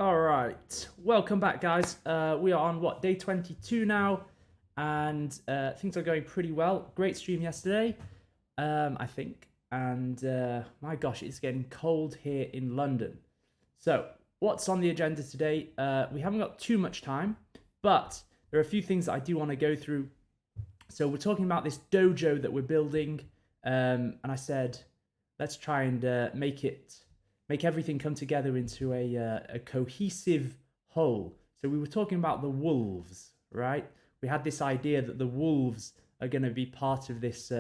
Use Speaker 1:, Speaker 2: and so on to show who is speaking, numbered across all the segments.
Speaker 1: All right, welcome back, guys. We are on what, day 22 now, and things are going pretty well. Great stream yesterday, I think. And my gosh, it's getting cold here in London. So, what's on the agenda today? We haven't got too much time, but there are a few things that I do want to go through. So, we're talking about this dojo that we're building, and I said, let's try and make everything come together into a cohesive whole. So, we were talking about the wolves, right? We had this idea that the wolves are going to be part of this.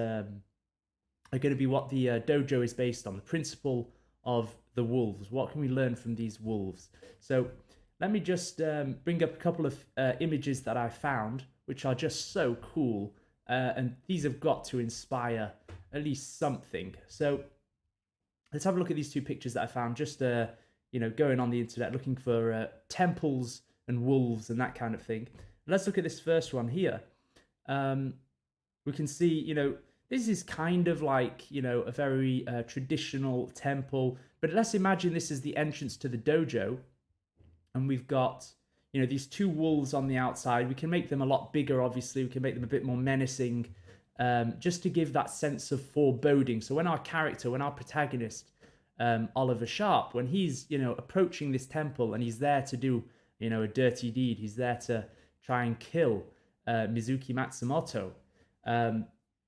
Speaker 1: Are going to be what the dojo is based on, the principle of the wolves. What can we learn from these wolves? So let me just bring up a couple of images that I found, which are just so cool. And these have got to inspire at least something. So let's have a look at these two pictures that I found, just going on the internet, looking for temples and wolves and that kind of thing. Let's look at this first one here. We can see, this is kind of like, a very traditional temple. But let's imagine this is the entrance to the dojo. And we've got, these two wolves on the outside. We can make them a lot bigger, obviously. We can make them a bit more menacing, just to give that sense of foreboding. So when our protagonist, Oliver Sharp, when he's, approaching this temple and he's there to do, a dirty deed. He's there to try and kill Mizuki Matsumoto.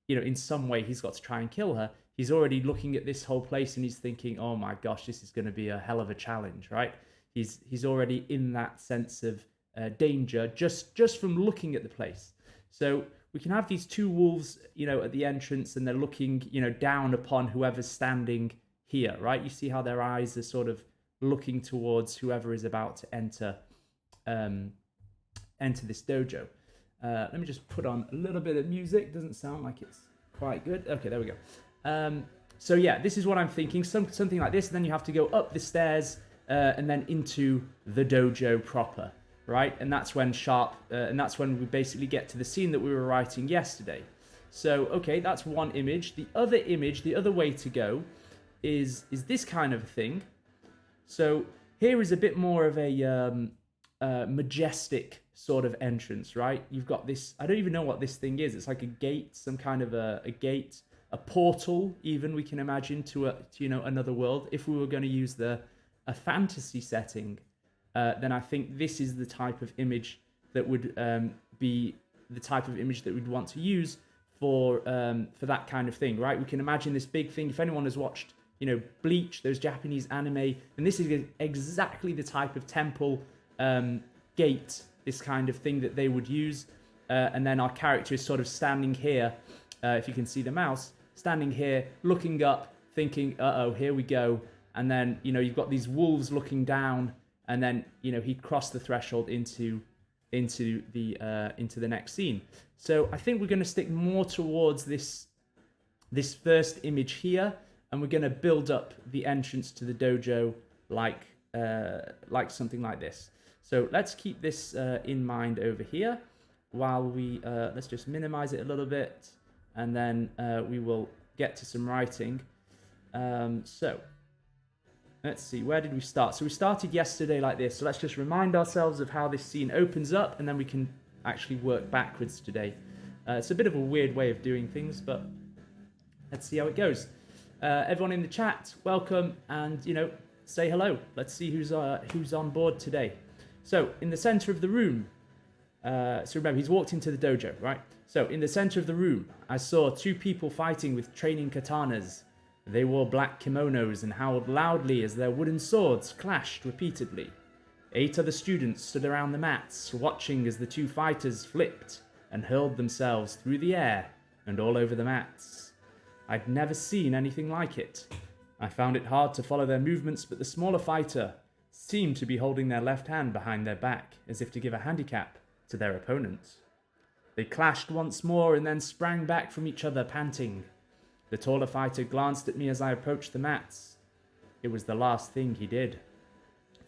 Speaker 1: In some way he's got to try and kill her. He's already looking at this whole place and he's thinking, oh my gosh, this is going to be a hell of a challenge, right? He's already in that sense of danger just from looking at the place. So we can have these two wolves, at the entrance, and they're looking, down upon whoever's standing here, right? You see how their eyes are sort of looking towards whoever is about to enter this dojo. Let me just put on a little bit of music. Doesn't sound like it's quite good. Okay, there we go. So yeah, this is what I'm thinking. Something like this. And then you have to go up the stairs and then into the dojo proper, right? And that's when we basically get to the scene that we were writing yesterday. So okay, that's one image. The other way to go is this kind of a thing. So here is a bit more of a majestic sort of entrance, right? You've got this, I don't even know what this thing is. It's like a gate, some kind of a gate, a portal, even we can imagine to another world. If we were going to use a fantasy setting, then I think this is the type of image that would be the type of image that we'd want to use for that kind of thing, right? We can imagine this big thing. If anyone has watched, Bleach, those Japanese anime, and this is exactly the type of temple gate, this kind of thing that they would use. And then our character is sort of standing here, if you can see the mouse, standing here, looking up, thinking, uh-oh, here we go. And then, you've got these wolves looking down, and then, he'd cross the threshold into the next scene. So I think we're going to stick more towards this first image here, and we're going to build up the entrance to the dojo like something like this. So let's keep this in mind over here while we, let's just minimize it a little bit, and then we will get to some writing. So let's see, where did we start? So we started yesterday like this. So let's just remind ourselves of how this scene opens up, and then we can actually work backwards today. It's a bit of a weird way of doing things, but let's see how it goes. Everyone in the chat, welcome, and, say hello. Let's see who's on board today. So, in the center of the room, so remember, he's walked into the dojo, right? So, in the center of the room, I saw two people fighting with training katanas. They wore black kimonos and howled loudly as their wooden swords clashed repeatedly. 8 other students stood around the mats, watching as the two fighters flipped and hurled themselves through the air and all over the mats. I'd never seen anything like it. I found it hard to follow their movements, but the smaller fighter seemed to be holding their left hand behind their back, as if to give a handicap to their opponent. They clashed once more and then sprang back from each other, panting. The taller fighter glanced at me as I approached the mats. It was the last thing he did.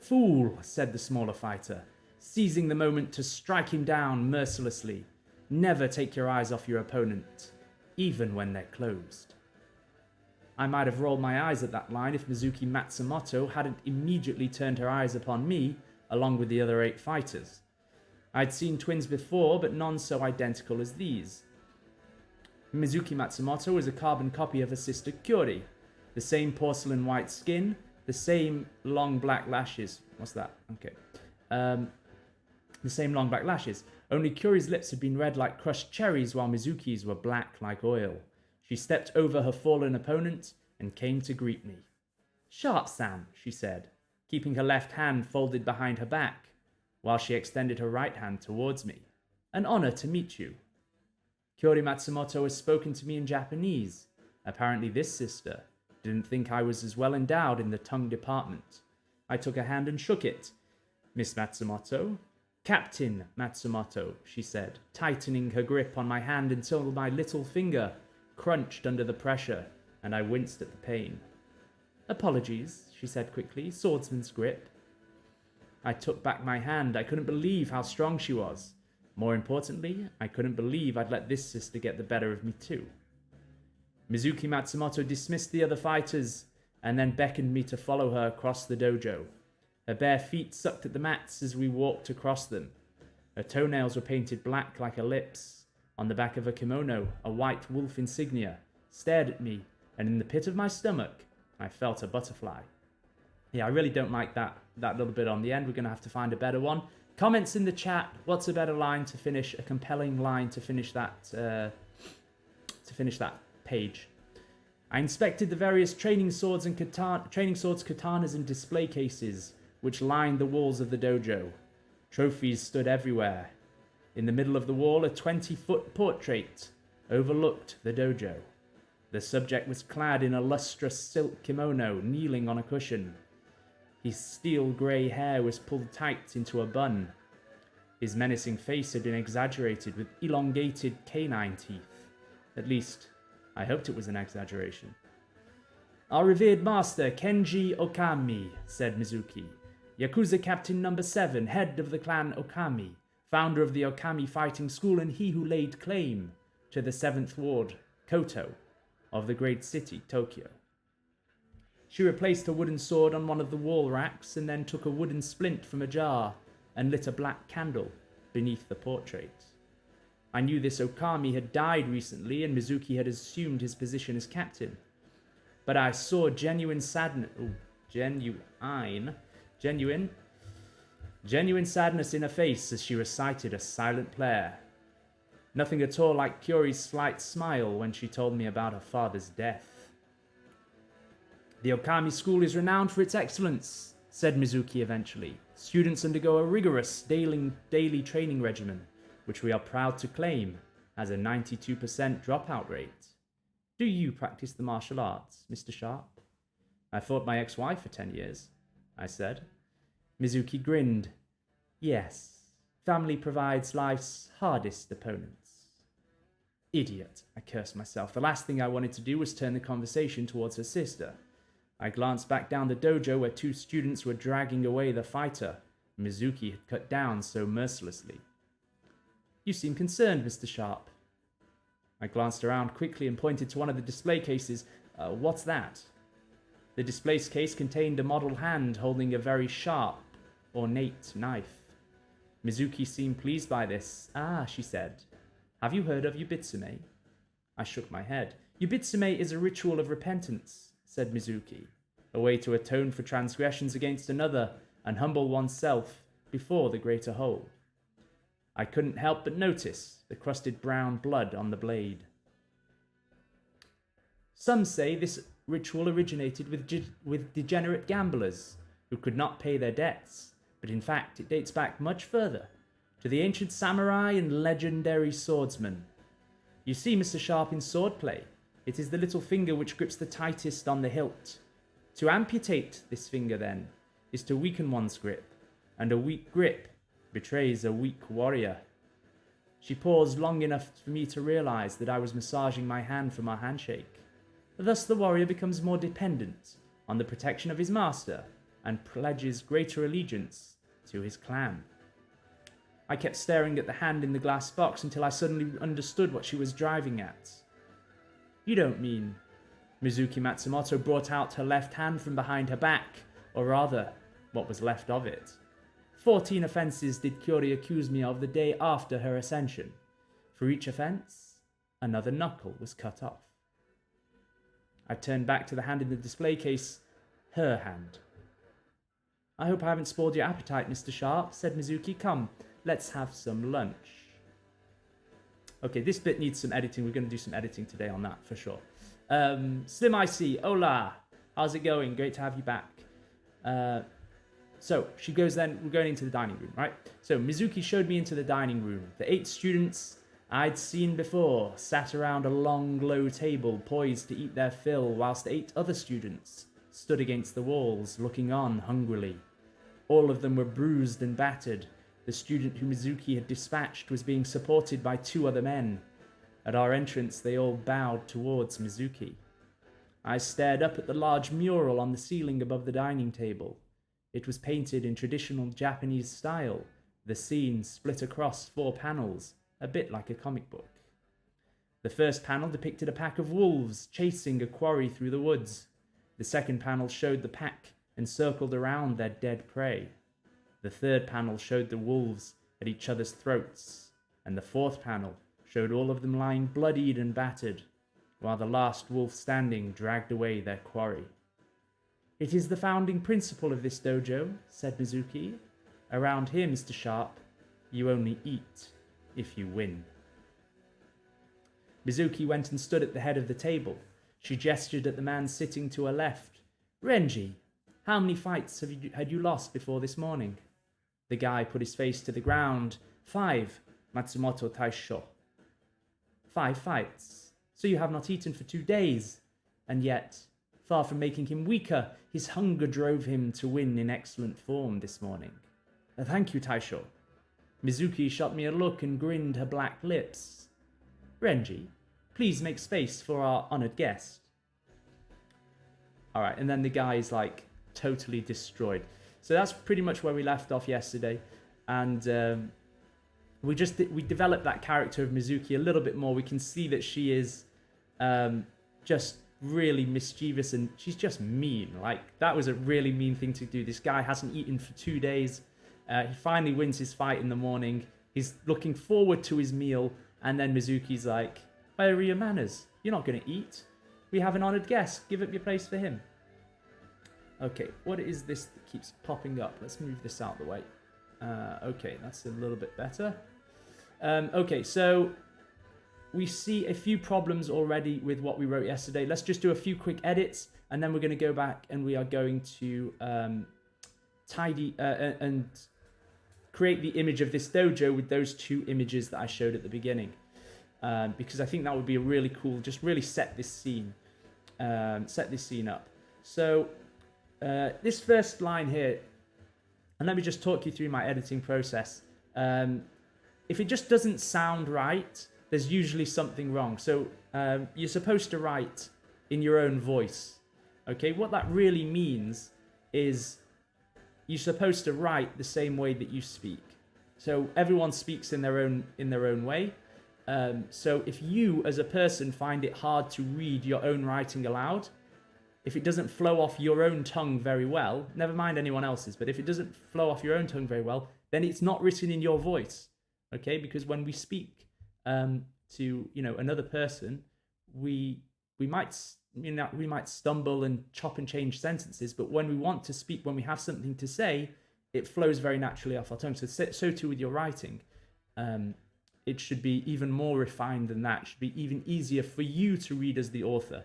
Speaker 1: "Fool," said the smaller fighter, seizing the moment to strike him down mercilessly. "Never take your eyes off your opponent, even when they're closed." I might have rolled my eyes at that line if Mizuki Matsumoto hadn't immediately turned her eyes upon me, along with the other 8 fighters. I'd seen twins before, but none so identical as these. Mizuki Matsumoto was a carbon copy of her sister Kyori. The same porcelain white skin, the same long black lashes. What's that? Okay. The same long black lashes. Only Kyori's lips had been red like crushed cherries, while Mizuki's were black like oil. She stepped over her fallen opponent and came to greet me. "Sharp-san," she said, keeping her left hand folded behind her back, while she extended her right hand towards me. "An honor to meet you." Kyori Matsumoto has spoken to me in Japanese. Apparently this sister didn't think I was as well endowed in the tongue department. I took her hand and shook it. "Miss Matsumoto?" "Captain Matsumoto," she said, tightening her grip on my hand until my little finger crunched under the pressure, and I winced at the pain. "Apologies," she said quickly, "swordsman's grip." I took back my hand. I couldn't believe how strong she was. More importantly, I couldn't believe I'd let this sister get the better of me too. Mizuki Matsumoto dismissed the other fighters and then beckoned me to follow her across the dojo. Her bare feet sucked at the mats as we walked across them. Her toenails were painted black like her lips. On the back of her kimono, a white wolf insignia stared at me, and in the pit of my stomach, I felt a butterfly. Yeah, I really don't like that little bit on the end. We're going to have to find a better one. Comments in the chat. What's a better line to finish? A compelling line to finish that page. I inspected the various training swords, katanas, and display cases which lined the walls of the dojo. Trophies stood everywhere. In the middle of the wall, a 20-foot portrait overlooked the dojo. The subject was clad in a lustrous silk kimono, kneeling on a cushion. His steel grey hair was pulled tight into a bun. His menacing face had been exaggerated with elongated canine teeth. At least, I hoped it was an exaggeration. "Our revered master, Kenji Okami," said Mizuki. "Yakuza Captain No. 7, head of the clan Okami, founder of the Okami Fighting School, and he who laid claim to the 7th Ward, Koto, of the great city, Tokyo." She replaced her wooden sword on one of the wall racks and then took a wooden splint from a jar and lit a black candle beneath the portrait. I knew this Okami had died recently and Mizuki had assumed his position as captain. But I saw genuine sadness in her face as she recited a silent prayer. Nothing at all like Kyori's slight smile when she told me about her father's death. "The Okami school is renowned for its excellence," said Mizuki eventually. "Students undergo a rigorous daily training regimen, which we are proud to claim has a 92% dropout rate. Do you practice the martial arts, Mr. Sharp?" "I fought my ex-wife for 10 years, I said. Mizuki grinned. "Yes, family provides life's hardest opponents." Idiot, I cursed myself. The last thing I wanted to do was turn the conversation towards her sister. I glanced back down the dojo where 2 students were dragging away the fighter Mizuki had cut down so mercilessly. "You seem concerned, Mr. Sharp." I glanced around quickly and pointed to one of the display cases. What's that?" The display case contained a model hand holding a very sharp, ornate knife. Mizuki seemed pleased by this. "Ah," she said. "Have you heard of Yubitsume?" I shook my head. "Yubitsume is a ritual of repentance," said Mizuki, "a way to atone for transgressions against another and humble oneself before the greater whole." I couldn't help but notice the crusted brown blood on the blade. "Some say this ritual originated with degenerate gamblers who could not pay their debts, but in fact it dates back much further, to the ancient samurai and legendary swordsmen. You see, Mr. Sharp, in swordplay, it is the little finger which grips the tightest on the hilt. To amputate this finger, then, is to weaken one's grip, and a weak grip betrays a weak warrior." She paused long enough for me to realize that I was massaging my hand from our handshake. Thus the warrior becomes more dependent on the protection of his master and pledges greater allegiance to his clan. I kept staring at the hand in the glass box until I suddenly understood what she was driving at. "You don't mean..." Mizuki Matsumoto brought out her left hand from behind her back, or rather, what was left of it. 14 offences did Kyori accuse me of the day after her ascension. For each offence, another knuckle was cut off. I turned back to the hand in the display case, her hand. I hope I haven't spoiled your appetite, Mr. Sharp, said Mizuki. Come, let's have some lunch. Okay, this bit needs some editing. We're going to do some editing today on that, for sure. Slim IC, hola. How's it going? Great to have you back. So she goes then, we're going into the dining room, right? So Mizuki showed me into the dining room. The 8 students I'd seen before sat around a long, low table, poised to eat their fill, whilst 8 other students stood against the walls, looking on hungrily. All of them were bruised and battered. The student who Mizuki had dispatched was being supported by 2 other men. At our entrance, they all bowed towards Mizuki. I stared up at the large mural on the ceiling above the dining table. It was painted in traditional Japanese style, the scene split across 4 panels, a bit like a comic book. The first panel depicted a pack of wolves chasing a quarry through the woods. The second panel showed the pack encircled around their dead prey. The third panel showed the wolves at each other's throats, and the fourth panel showed all of them lying bloodied and battered, while the last wolf standing dragged away their quarry. It is the founding principle of this dojo, said Mizuki. Around here, Mr. Sharp, you only eat if you win. Mizuki went and stood at the head of the table. She gestured at the man sitting to her left. Renji, how many fights had you lost before this morning? The guy put his face to the ground. 5, Matsumoto Taisho. 5 fights. So you have not eaten for 2 days. And yet, far from making him weaker, his hunger drove him to win in excellent form this morning. Thank you, Taisho. Mizuki shot me a look and grinned her black lips. Renji, please make space for our honoured guest. Alright, and then the guy is like totally destroyed. So that's pretty much where we left off yesterday. And we developed that character of Mizuki a little bit more. We can see that she is just really mischievous and she's just mean. Like, that was a really mean thing to do. This guy hasn't eaten for 2 days. He finally wins his fight in the morning. He's looking forward to his meal. And then Mizuki's like, where are your manners? You're not going to eat. We have an honoured guest. Give up your place for him. Okay, what is this that keeps popping up? Let's move this out of the way. Okay, that's a little bit better. Okay, so we see a few problems already with what we wrote yesterday. Let's just do a few quick edits, and then we're going to go back and we are going to tidy and create the image of this dojo with those 2 images that I showed at the beginning. Because I think that would be a really cool, just really set this scene up. So this first line here, and let me just talk you through my editing process. If it just doesn't sound right, there's usually something wrong. So you're supposed to write in your own voice. Okay, what that really means is you're supposed to write the same way that you speak. So everyone speaks in their own way. So if you as a person find it hard to read your own writing aloud, if it doesn't flow off your own tongue very well, never mind anyone else's, but if it doesn't flow off your own tongue very well, then it's not written in your voice. Okay, because when we speak to another person, we might stumble and chop and change sentences, but when we want to speak, when we have something to say, it flows very naturally off our tongue. So too with your writing. It should be even more refined than that. It should be even easier for you to read as the author.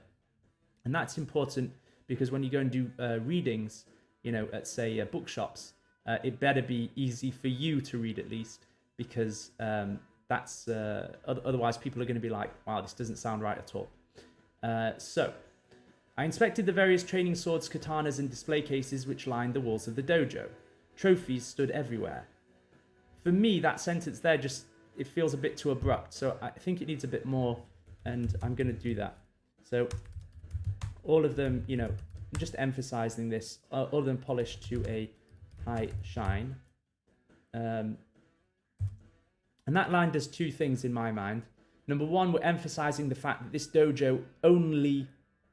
Speaker 1: And that's important because when you go and do readings, at say bookshops, it better be easy for you to read at least, because that's otherwise people are going to be like, wow, this doesn't sound right at all. So I inspected the various training swords, katanas, and display cases which lined the walls of the dojo. Trophies stood everywhere. For me, that sentence there it feels a bit too abrupt, so I think it needs a bit more, and I'm going to do that. So all of them, just emphasizing this, all of them polished to a high shine. And that line does 2 things in my mind. Number 1, we're emphasizing the fact that this dojo only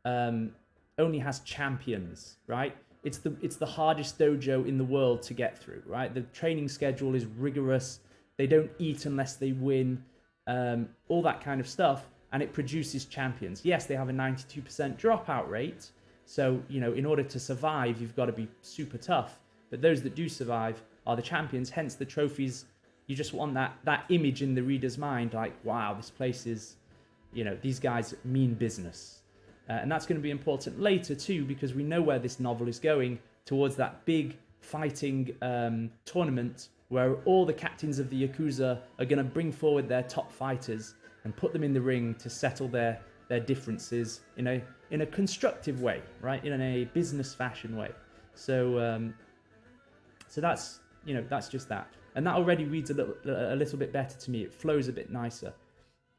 Speaker 1: has champions, right? it's the hardest dojo in the world to get through, right? The training schedule is rigorous. They don't eat unless they win, all that kind of stuff, and it produces champions. Yes, they have a 92% dropout rate, so in order to survive, you've got to be super tough. But those that do survive are the champions. Hence the trophies. You just want that image in the reader's mind, like, wow, this place is, these guys mean business. And that's going to be important later too, because we know where this novel is going, towards that big fighting tournament where all the captains of the Yakuza are going to bring forward their top fighters and put them in the ring to settle their differences in a constructive way, right? In a business fashion way. So that's that's just that, and that already reads a little bit better to me. It flows a bit nicer.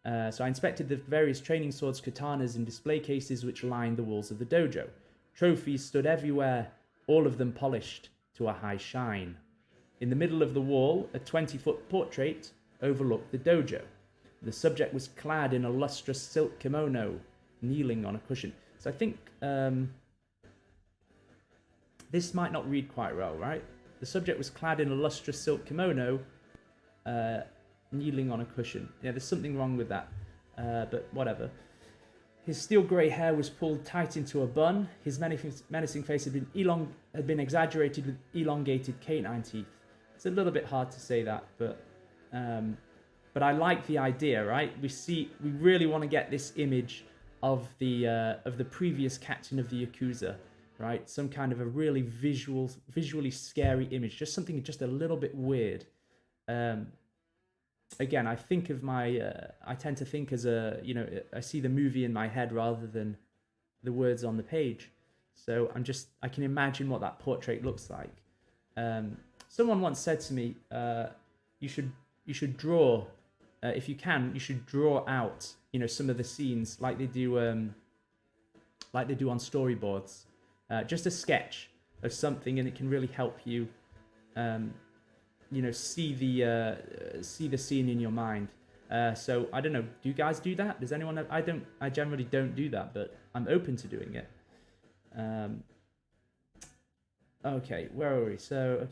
Speaker 1: So I inspected the various training swords, katanas, and display cases which lined the walls of the dojo. Trophies stood everywhere, all of them polished to a high shine. In the middle of the wall, a 20-foot portrait overlooked the dojo. The subject was clad in a lustrous silk kimono, kneeling on a cushion. So I think this might not read quite well, right? The subject was clad in a lustrous silk kimono, kneeling on a cushion. Yeah, there's something wrong with that, but whatever. His steel grey hair was pulled tight into a bun. His menacing face had been exaggerated with elongated canine teeth. It's a little bit hard to say that, but I like the idea, right? We really want to get this image of the previous captain of the Yakuza, right? Some kind of a really visually scary image, just something just a little bit weird. Again, I think of I tend to think as I see the movie in my head rather than the words on the page. So I can imagine what that portrait looks like. Someone once said to me, you should draw, if you can, you should draw out, some of the scenes like they do on storyboards, just a sketch of something, and it can really help you, see the scene in your mind. So I don't know. Do you guys do that? Does anyone? I generally don't do that, but I'm open to doing it. Okay, where are we? So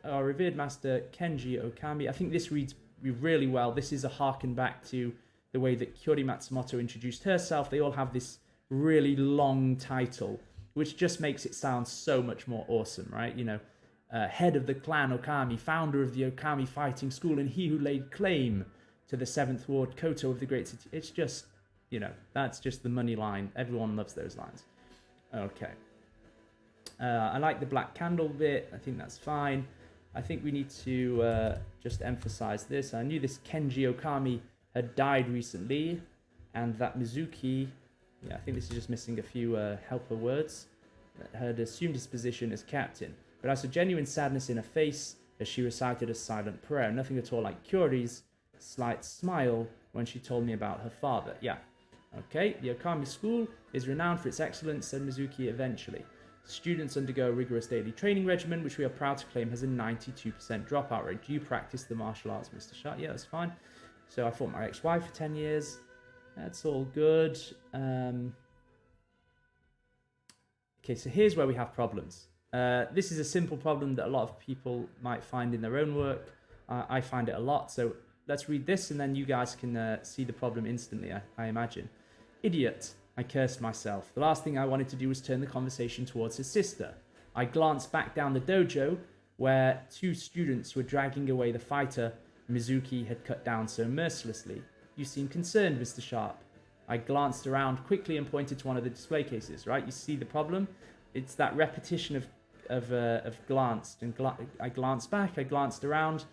Speaker 1: our revered master Kenji Okami. I think this reads really well. This is a harken back to the way that Kyori Matsumoto introduced herself. They all have this really long title, which just makes it sound so much more awesome, right? Head of the clan Okami, founder of the Okami fighting school, and he who laid claim to the 7th Ward Koto of the Great City. It's just, that's just the money line. Everyone loves those lines. Okay. I like the black candle bit. I think that's fine. I think we need to just emphasize this. I knew this Kenji Okami had died recently, and that Mizuki, I think this is just missing a few helper words, had assumed his position as captain. But I saw genuine sadness in her face as she recited a silent prayer. Nothing at all like Kyori's slight smile when she told me about her father. Yeah. Okay, the Okami school is renowned for its excellence, said Mizuki eventually. Students undergo a rigorous daily training regimen, which we are proud to claim has a 92% dropout rate. Do you practice the martial arts, Mr. Sharp? Yeah, that's fine. So I fought my ex-wife for 10 years. That's all good. Okay, so here's where we have problems. This is a simple problem that a lot of people might find in their own work. I find it a lot. So let's read this, and then you guys can see the problem instantly, I imagine. Idiot. I cursed myself. The last thing I wanted to do was turn the conversation towards his sister. I glanced back down the dojo, where 2 students were dragging away the fighter Mizuki had cut down so mercilessly. You seem concerned, Mr. Sharp. I glanced around quickly and pointed to one of the display cases, right? You see the problem? It's that repetition of glanced, and I glanced back, I glanced around.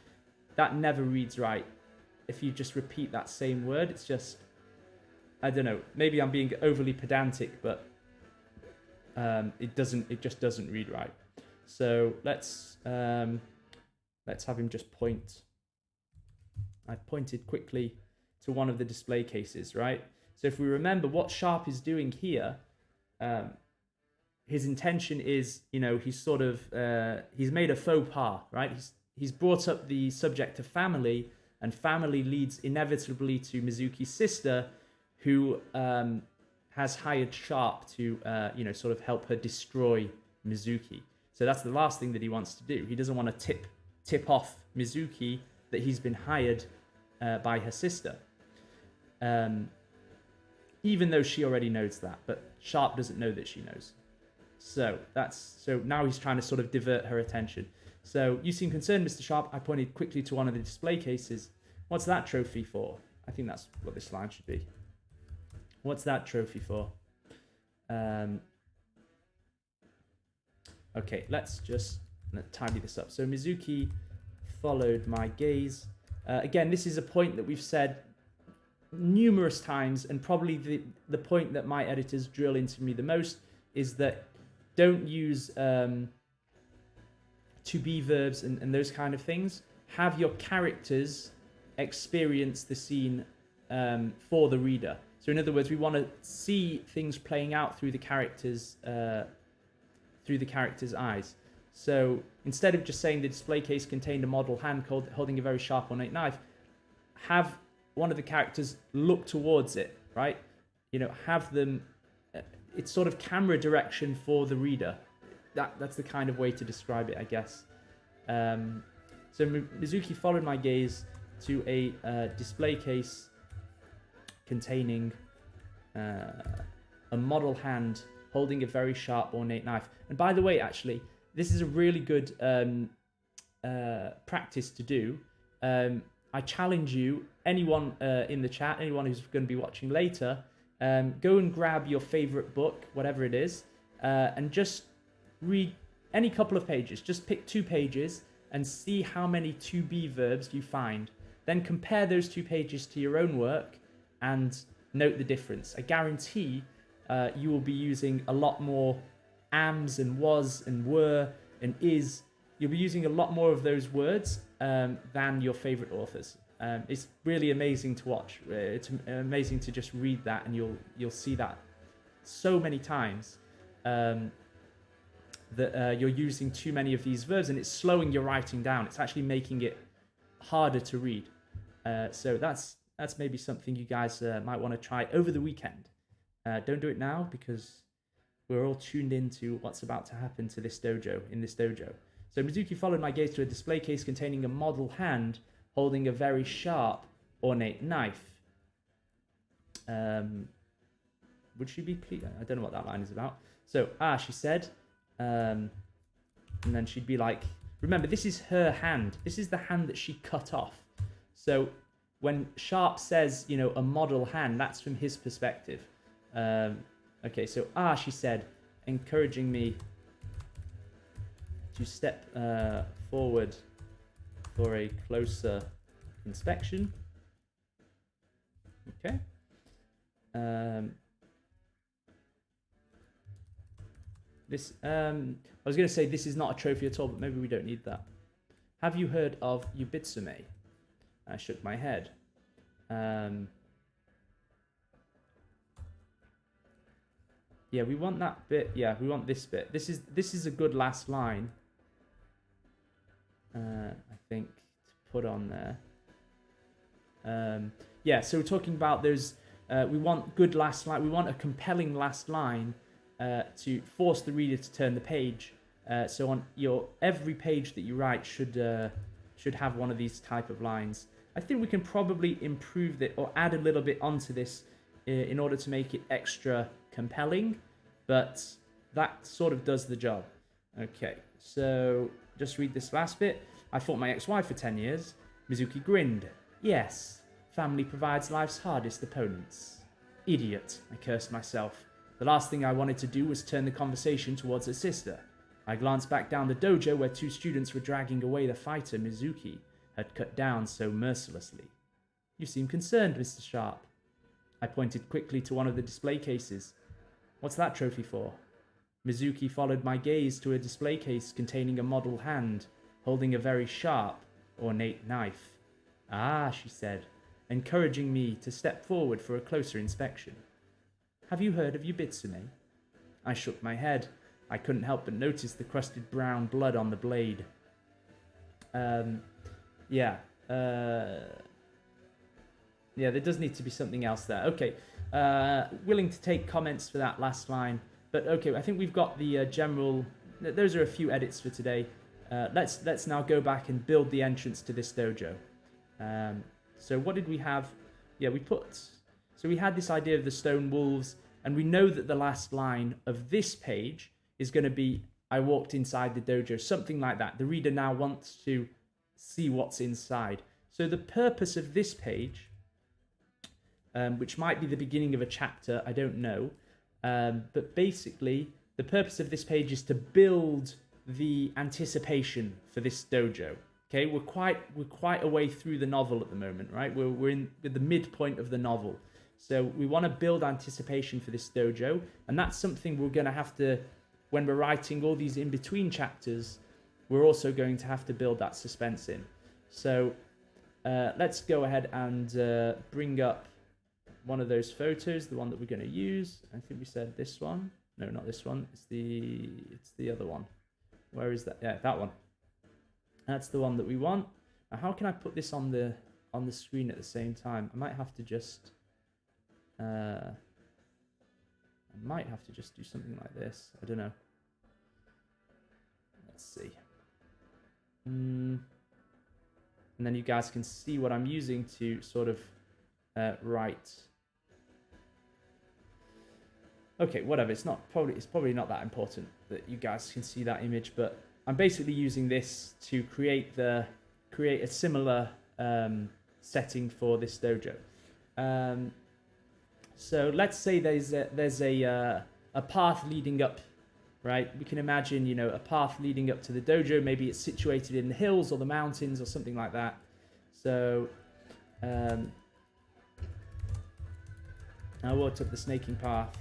Speaker 1: That never reads right. If you just repeat that same word, it's just, I don't know, maybe I'm being overly pedantic, but it just doesn't read right. So let's have him just point. I pointed quickly to one of the display cases, right? So if we remember what Sharp is doing here, his intention is, he's made a faux pas, right? He's brought up the subject of family, and family leads inevitably to Mizuki's sister, who has hired Sharp to, sort of help her destroy Mizuki. So that's the last thing that he wants to do. He doesn't want to tip off Mizuki that he's been hired by her sister. Even though she already knows that, but Sharp doesn't know that she knows. So now he's trying to sort of divert her attention. So, you seem concerned, Mr. Sharp. I pointed quickly to one of the display cases. What's that trophy for? I think that's what this line should be. What's that trophy for? Okay, let's tidy this up. So Mizuki followed my gaze. Again, this is a point that we've said numerous times, and probably the point that my editors drill into me the most is that don't use to be verbs and those kind of things. Have your characters experience the scene for the reader. So in other words, we want to see things playing out through the characters' eyes. So instead of just saying the display case contained a model hand holding a very sharp ornate knife, have one of the characters look towards it, right? Have them. It's sort of camera direction for the reader. That's the kind of way to describe it, I guess. So Mizuki followed my gaze to a display case containing a model hand holding a very sharp ornate knife. And by the way, actually, this is a really good practice to do. I challenge you, anyone in the chat, anyone who's going to be watching later, go and grab your favorite book, whatever it is, and just read any couple of pages. Just pick 2 pages and see how many to be verbs you find. Then compare those 2 pages to your own work and note the difference. I guarantee you will be using a lot more ams and was and were and is. You'll be using a lot more of those words than your favorite authors. It's really amazing to watch. It's amazing to just read that, and you'll see that so many times that you're using too many of these verbs, and it's slowing your writing down. It's actually making it harder to read. So that's maybe something you guys might want to try over the weekend. Don't do it now, because we're all tuned into what's about to happen to this dojo, in this dojo. So Mizuki followed my gaze to a display case containing a model hand holding a very sharp, ornate knife. Would she be pleased? I don't know what that line is about. So, she said, and then she'd be like, remember, this is her hand. This is the hand that she cut off. So when Sharp says, a model hand, that's from his perspective. Okay, so, she said, encouraging me to step forward for a closer inspection. Okay. I was going to say this is not a trophy at all, but maybe we don't need that. Have you heard of Yubitsume? I shook my head. Yeah, we want that bit. Yeah, we want this bit. This is a good last line. I think to put on there. Yeah, so we're talking about those. We want good last line. We want a compelling last line to force the reader to turn the page. So on every page that you write should have one of these type of lines. I think we can probably improve it or add a little bit onto this in order to make it extra compelling, but that sort of does the job. Okay, so just read this last bit. I fought my ex-wife for 10 years. Mizuki grinned. Yes, family provides life's hardest opponents. Idiot, I cursed myself. The last thing I wanted to do was turn the conversation towards her sister. I glanced back down the dojo where 2 students were dragging away the fighter Mizuki had cut down so mercilessly. You seem concerned, Mr. Sharp. I pointed quickly to one of the display cases. What's that trophy for? Mizuki followed my gaze to a display case containing a model hand, holding a very sharp, ornate knife. She said, encouraging me to step forward for a closer inspection. Have you heard of Yubitsume? I shook my head. I couldn't help but notice the crusted brown blood on the blade. Yeah, there does need to be something else there. Okay, willing to take comments for that last line. But okay, I think we've got the general those are a few edits for today. Let's now go back and build the entrance to this dojo. So what did we have? Yeah, so we had this idea of the stone wolves, and we know that the last line of this page is going to be, I walked inside the dojo, something like that. The reader now wants to see what's inside. So the purpose of this page, which might be the beginning of a chapter, I don't know, but basically the purpose of this page is to build the anticipation for this dojo. Okay, we're quite a way through the novel at the moment, right? We're in at the midpoint of the novel, so we want to build anticipation for this dojo, and that's something we're going to have to, when we're writing all these in between chapters, we're also going to have to build that suspense in. So let's go ahead and bring up one of those photos, the one that we're going to use. I think we said this one. No, not this one. It's the other one. Where is that? Yeah, that one. That's the one that we want. Now, how can I put this on the screen at the same time? I might have to just do something like this. I don't know. Let's see. And then you guys can see what I'm using to sort of write. Okay, whatever. It's probably not that important that you guys can see that image, but I'm basically using this to create a similar setting for this dojo. So let's say there's a path leading up, right? We can imagine, a path leading up to the dojo. Maybe it's situated in the hills or the mountains or something like that. So I walked up the snaking path.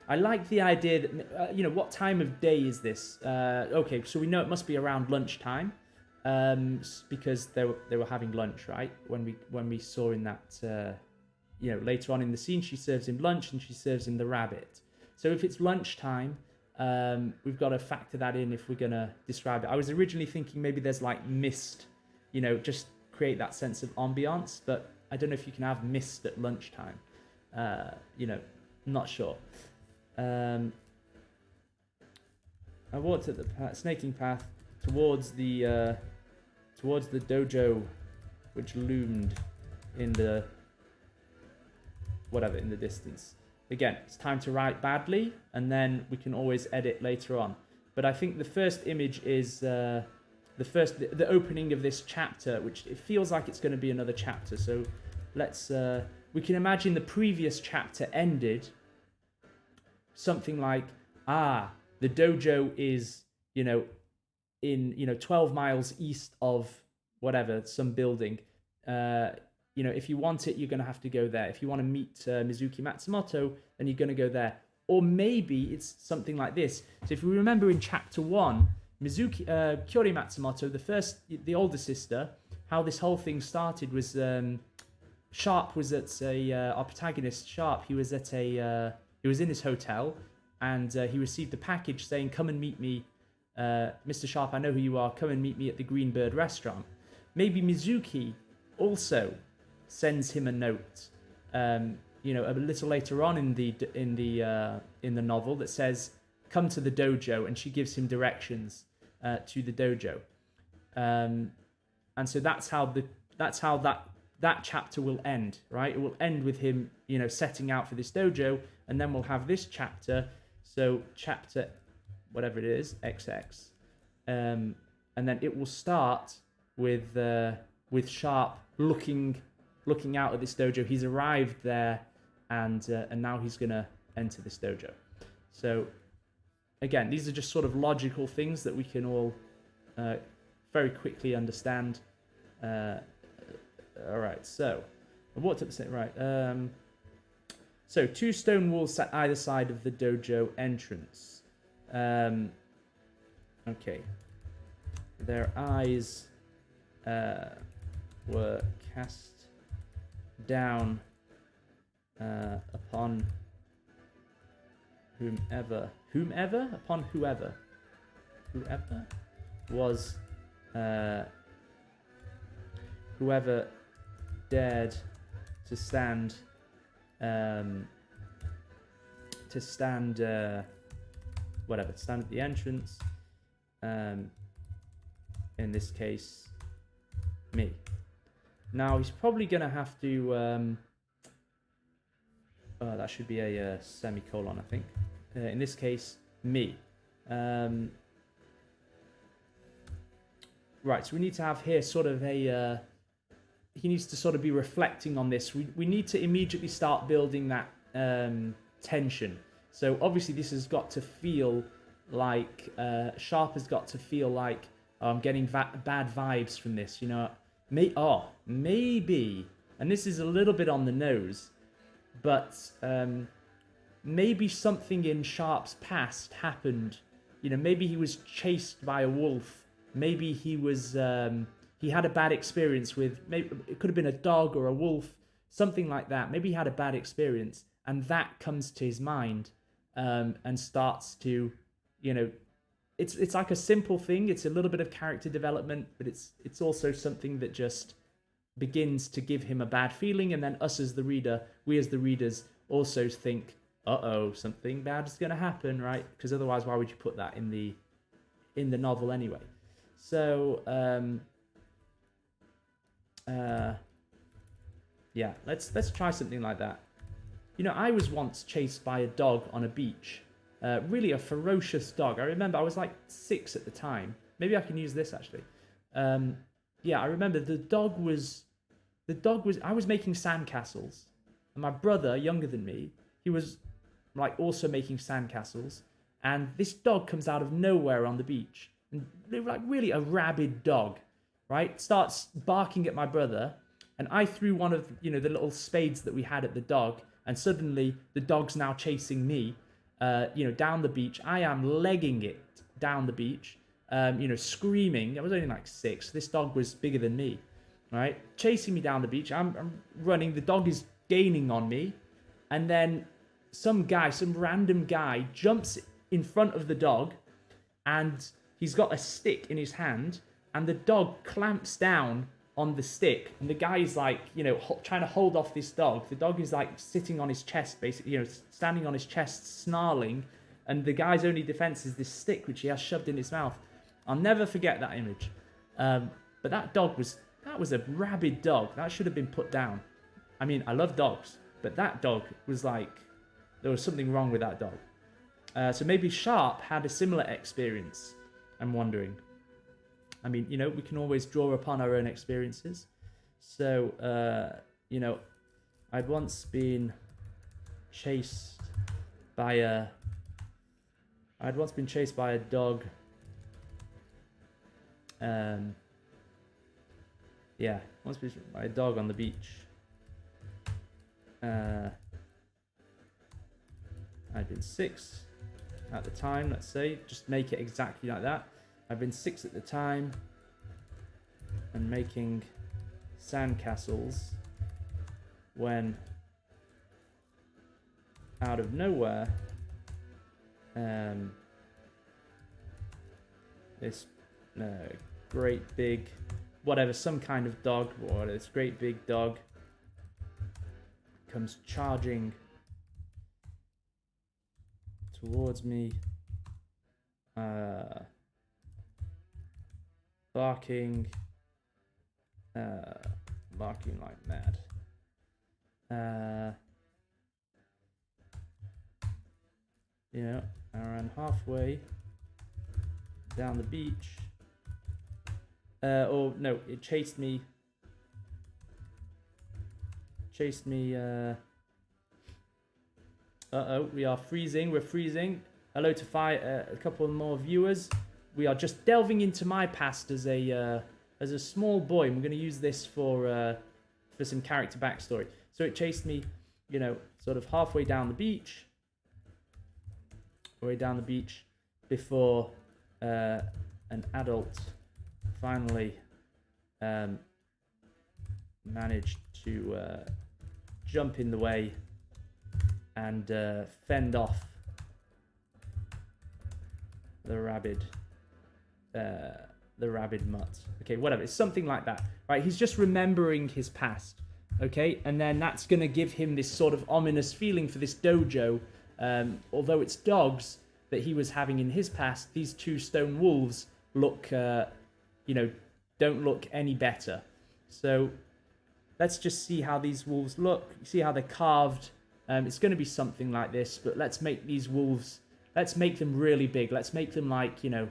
Speaker 1: I like the idea that, what time of day is this? Okay, so we know it must be around lunchtime, because they were having lunch, right? When we saw in that, later on in the scene, she serves him lunch and she serves him the rabbit. So if it's lunchtime, we've got to factor that in if we're going to describe it. I was originally thinking maybe there's like mist, just create that sense of ambiance, but I don't know if you can have mist at lunchtime. Not sure. I walked at the snaking path towards the dojo, which loomed in the distance. Again, it's time to write badly, and then we can always edit later on. But I think the first image is the opening of this chapter, which it feels like it's going to be another chapter. So let's we can imagine the previous chapter ended something like, the dojo is, in 12 miles east of whatever, some building. If you want it, you're going to have to go there. If you want to meet Mizuki Matsumoto, then you're going to go there. Or maybe it's something like this. So if we remember in chapter 1, Kyori Matsumoto, the older sister, how this whole thing started was Sharp was at our protagonist Sharp. He was in his hotel, and he received a package saying, "Come and meet me, Mr. Sharp. I know who you are. Come and meet me at the Green Bird restaurant." Maybe Mizuki also sends him a note, a little later on in the novel that says, "Come to the dojo," and she gives him directions to the dojo, and so that's how that chapter will end, right? It will end with him, setting out for this dojo, and then we'll have this chapter. So chapter, whatever it is, XX, and then it will start with Sharp looking out at this dojo. He's arrived there, and now he's gonna enter this dojo. So again, these are just sort of logical things that we can all very quickly understand. All right, so I walked up the same, right. So 2 stone walls at either side of the dojo entrance. Okay. Their eyes were cast down upon whoever was whoever dared to stand whatever, stand at the entrance. In this case, me. Now he's probably going to have to, that should be a semicolon, I think. In this case, me. Right, so we need to have here sort of a, he needs to sort of be reflecting on this. We need to immediately start building that tension. So obviously this has got to feel like, Sharp has got to feel like, oh, I'm getting bad vibes from this, you know. Maybe, and this is a little bit on the nose, but maybe something in Sharp's past happened. You know, maybe he was chased by a wolf. Maybe he was, he had a bad experience with, maybe it could have been a dog or a wolf, something like that. Maybe he had a bad experience, and that comes to his mind, and starts to, you know, it's like a simple thing. It's a little bit of character development, but it's also something that just begins to give him a bad feeling, and then us as the reader, we as the readers also think, uh-oh, something bad is going to happen, right? Because otherwise, why would you put that in the novel anyway? So, yeah, let's try something like that. You know, I was once chased by a dog on a beach. Really a ferocious dog. I remember I was like 6 at the time. Maybe I can use this actually. Yeah, I remember the dog was, I was making sandcastles. And my brother, younger than me, he was like also making sandcastles. And this dog comes out of nowhere on the beach. And like really a rabid dog, right? Starts barking at my brother. And I threw one of, you know, the little spades that we had at the dog. And suddenly the dog's now chasing me, you know, down the beach. I am legging it down the beach, you know, screaming. I was only like 6. This dog was bigger than me, right? Chasing me down the beach. I'm running. The dog is gaining on me. And then some random guy jumps in front of the dog, and he's got a stick in his hand, and the dog clamps down on the stick, and the guy is like, you know, trying to hold off this dog. The dog is like sitting on his chest, basically, you know, standing on his chest, snarling, and the guy's only defense is this stick which he has shoved in his mouth. I'll never forget that image. But that was a rabid dog. That should have been put down. I mean, I love dogs, but that dog was like, there was something wrong with that dog. So maybe Sharp had a similar experience, I'm wondering. I mean, you know, we can always draw upon our own experiences. So, you know, I'd once been chased by a dog. Yeah, once been by a dog on the beach. I'd been 6 at the time, let's say. Just make it exactly like that. I've been 6 at the time and making sandcastles when out of nowhere this great big whatever, some kind of dog, or this great big dog comes charging towards me, barking like mad. You know, I ran halfway down the beach. Or no, it chased me. Uh-oh, we are freezing. We're freezing. Hello to a couple more viewers. We are just delving into my past as a small boy. And we're going to use this for some character backstory. So it chased me, you know, sort of halfway down the beach. Before an adult finally managed to jump in the way and fend off the rabid mutt. Okay, whatever. It's something like that, right? He's just remembering his past, okay? And then that's going to give him this sort of ominous feeling for this dojo. Although it's dogs, that he was having in his past, these 2 stone wolves look, don't look any better. So let's just see how these wolves look. See how they're carved. It's going to be something like this, but let's make these wolves, let's make them really big. Let's make them like, I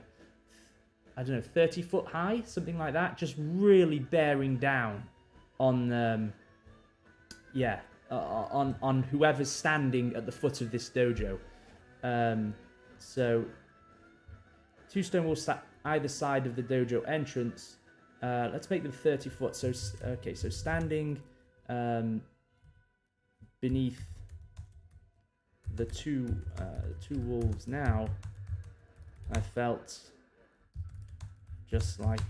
Speaker 1: don't know, 30 foot high, something like that. Just really bearing down on, on whoever's standing at the foot of this dojo. So 2 stone wolves sat either side of the dojo entrance. Let's make them 30 foot. So, okay, so standing beneath the two wolves now, I felt just like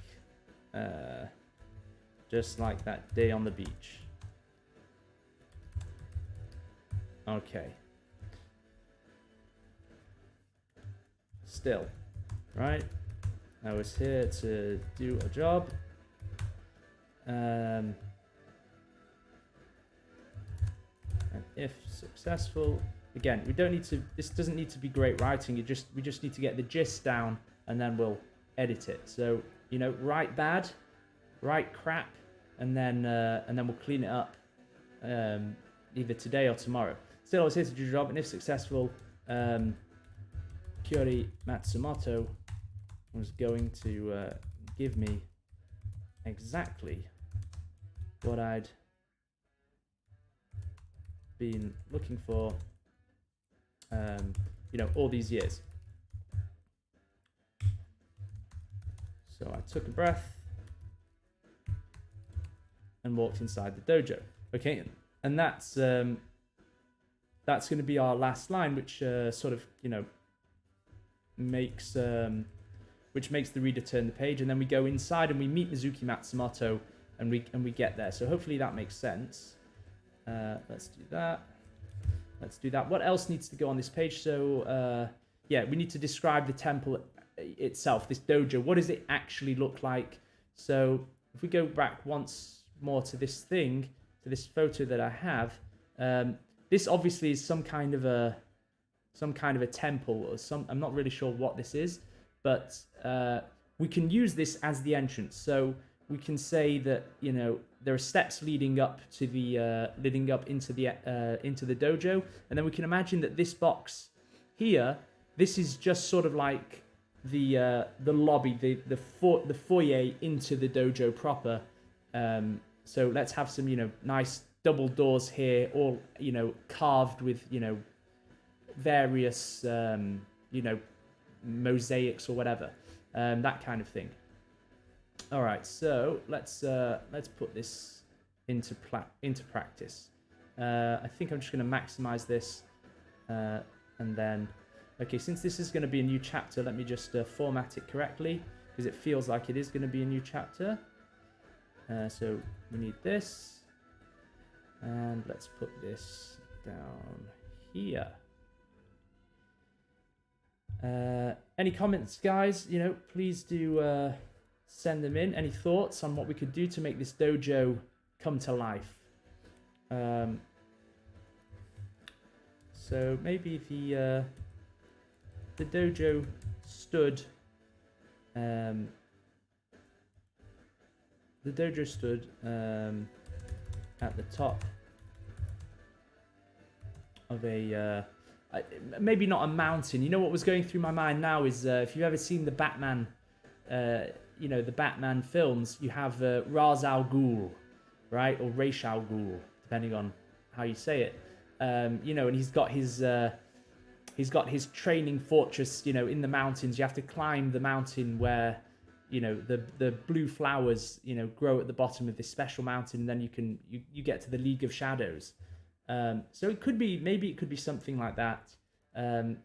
Speaker 1: that day on the beach. Okay. Still, right? I was here to do a job. And if successful, again, we don't need to. This doesn't need to be great writing. We just need to get the gist down, and then we'll edit it. So write bad, write crap, and then we'll clean it up either today or tomorrow. Still, I was here to do a job, and if successful, Kyori Matsumoto was going to give me exactly what I'd been looking for, all these years. So I took a breath and walked inside the dojo. Okay, and that's going to be our last line, which makes the reader turn the page, and then we go inside and we meet Mizuki Matsumoto, and we get there. So hopefully that makes sense. Let's do that. What else needs to go on this page? So we need to describe the temple itself, this dojo. What does it actually look like? So if we go back once more to this thing, to this photo that I have, this obviously is some kind of a temple or some. I'm not really sure what this is, but we can use this as the entrance. So we can say that there are steps leading up into the dojo, and then we can imagine that this box here, this is just sort of like the lobby, the foyer into the dojo proper. So let's have some nice double doors here, all carved with various mosaics or whatever, that kind of thing. All right, so let's put this into practice. I think I'm just going to maximize this, and then okay, since this is going to be a new chapter, let me just format it correctly, because it feels like it is going to be a new chapter. So we need this, and let's put this down here. Any comments, guys? Please do send them in. Any thoughts on what we could do to make this dojo come to life? So maybe the dojo stood. The dojo stood at the top of a. Maybe not a mountain. What was going through my mind now is if you've ever seen the Batman, the Batman films, you have Ra's al Ghul, right, or Ra's al Ghul, depending on how you say it. And he's got his training fortress, in the mountains. You have to climb the mountain where, the blue flowers, grow at the bottom of this special mountain, and then you get to the League of Shadows. So it could be something like that. The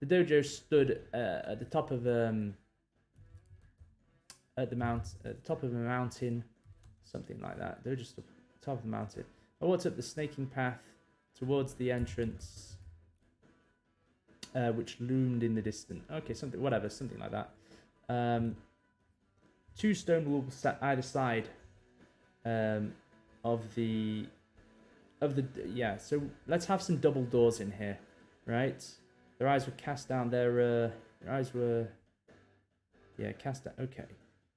Speaker 1: dojo stood at the top of at the top of a mountain, something like that. Dojo stood at the top of the mountain. I walked up the snaking path towards the entrance, which loomed in the distance. Okay, something like that. 2 stone wolves sat either side of the. So let's have some double doors in here, right? Their eyes were cast down. Their eyes were, yeah, cast down. Okay.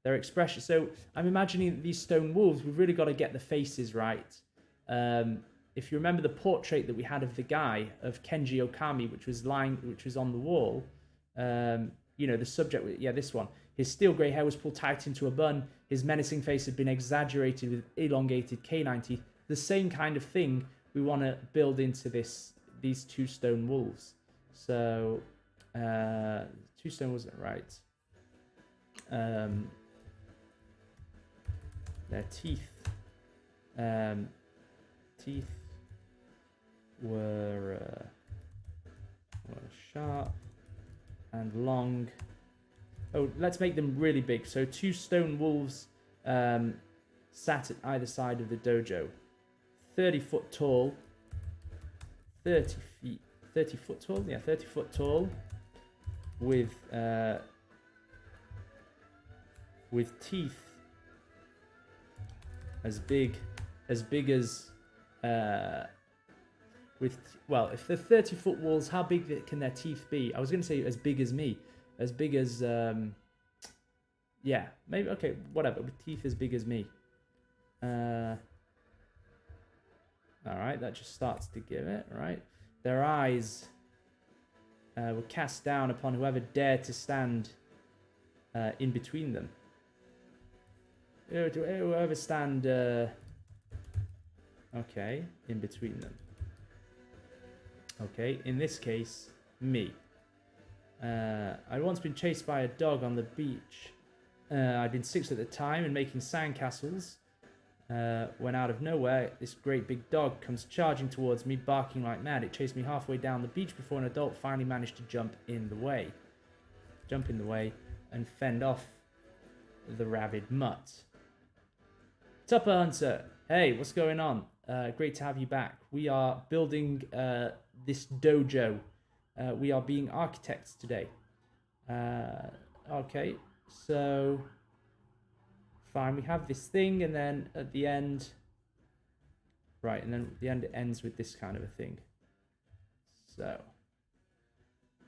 Speaker 1: Their expression. So I'm imagining these stone wolves. We've really got to get the faces right. If you remember the portrait that we had of the guy of Kenji Okami, which was on the wall. You know, the subject. Yeah, this one. His steel grey hair was pulled tight into a bun. His menacing face had been exaggerated with elongated canine teeth. The same kind of thing we want to build into these two stone wolves. So, two stone wolves, right? Their teeth. Teeth were sharp and long. Oh, let's make them really big. So two stone wolves sat at either side of the dojo. 30 foot tall. 30 foot tall? Yeah, 30 foot tall. With teeth as big as well, if they're 30 foot walls, how big can their teeth be? I was going to say as big as me. As big as, yeah, maybe, okay, whatever, with teeth as big as me. Alright, that just starts to give it, right? Their eyes were cast down upon whoever dared to stand in between them. Whoever stand, okay, in between them. Okay, in this case, me. I'd once been chased by a dog on the beach. I'd been 6 at the time and making sandcastles. When out of nowhere, this great big dog comes charging towards me, barking like mad. It chased me halfway down the beach before an adult finally managed to jump in the way, and fend off the rabid mutt. Tupper Hunter, hey, what's going on? Great to have you back. We are building this dojo. We are being architects today. Okay, so fine. We have this thing, and then at the end, right, and then at the end it ends with this kind of a thing. So,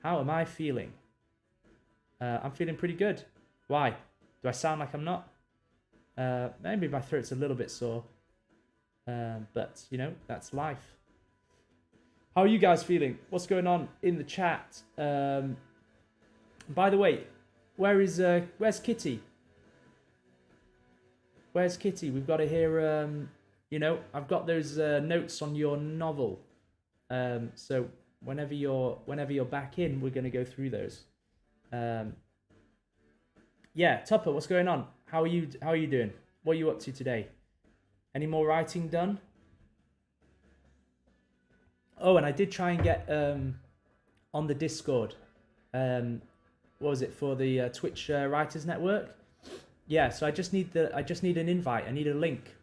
Speaker 1: how am I feeling? I'm feeling pretty good. Why? Do I sound like I'm not? Maybe my throat's a little bit sore. But, you know, that's life. How are you guys feeling? What's going on in the chat? By the way, where's Kitty? Where's Kitty? We've got to hear, you know, I've got those notes on your novel. So whenever you're back in, we're going to go through those. Yeah, Tupper, what's going on? How are you doing? What are you up to today? Any more writing done? Oh, and I did try and get on the Discord. What was it for the Twitch Writers Network? Yeah, so I just need an invite. I need a link.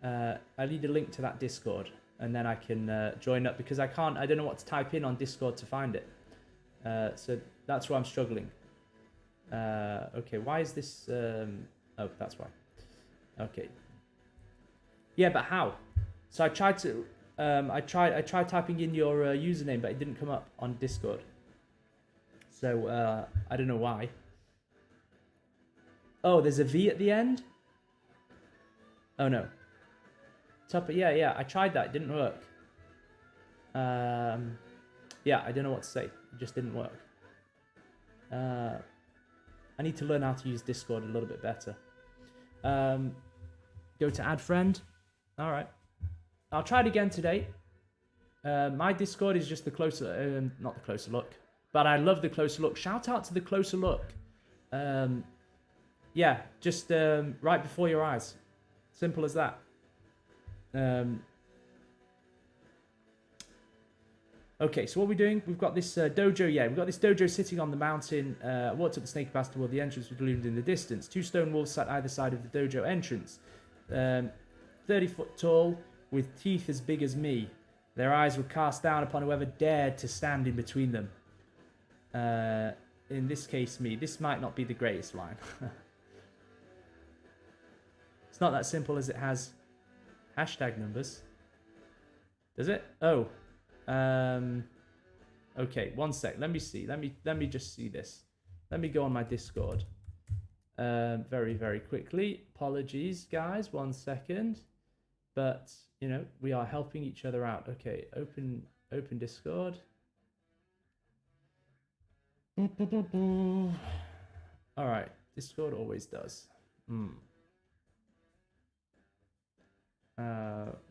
Speaker 1: I need a link to that Discord, and then I can join up because I don't know what to type in on Discord to find it. So that's where I'm struggling. Okay, why is this? Oh, that's why. Okay. Yeah, but how? So I tried to. I tried typing in your username, but it didn't come up on Discord. So I don't know why. Oh, there's a V at the end? Oh no. Tupper, yeah, I tried that, it didn't work. Yeah, I don't know what to say. It just didn't work. I need to learn how to use Discord a little bit better. Go to add friend. Alright. I'll try it again today. My Discord is just the closer, not the closer look, but I love the closer look. Shout out to the closer look. Yeah, just right before your eyes. Simple as that. Okay, so what are we doing? We've got this dojo, yeah, we've got this dojo sitting on the mountain. I walked up the snake path toward the entrance, which loomed in the distance. 2 stone wolves sat either side of the dojo entrance. 30 foot tall, with teeth as big as me. Their eyes were cast down upon whoever dared to stand in between them. In this case, me. This might not be the greatest line. It's not that simple as it has hashtag numbers. Does it? Oh. Okay, one sec. Let me see. Let me just see this. Let me go on my Discord. Very, very quickly. Apologies, guys. 1 second. But, you know, we are helping each other out. Okay, open Discord. All right, Discord always does.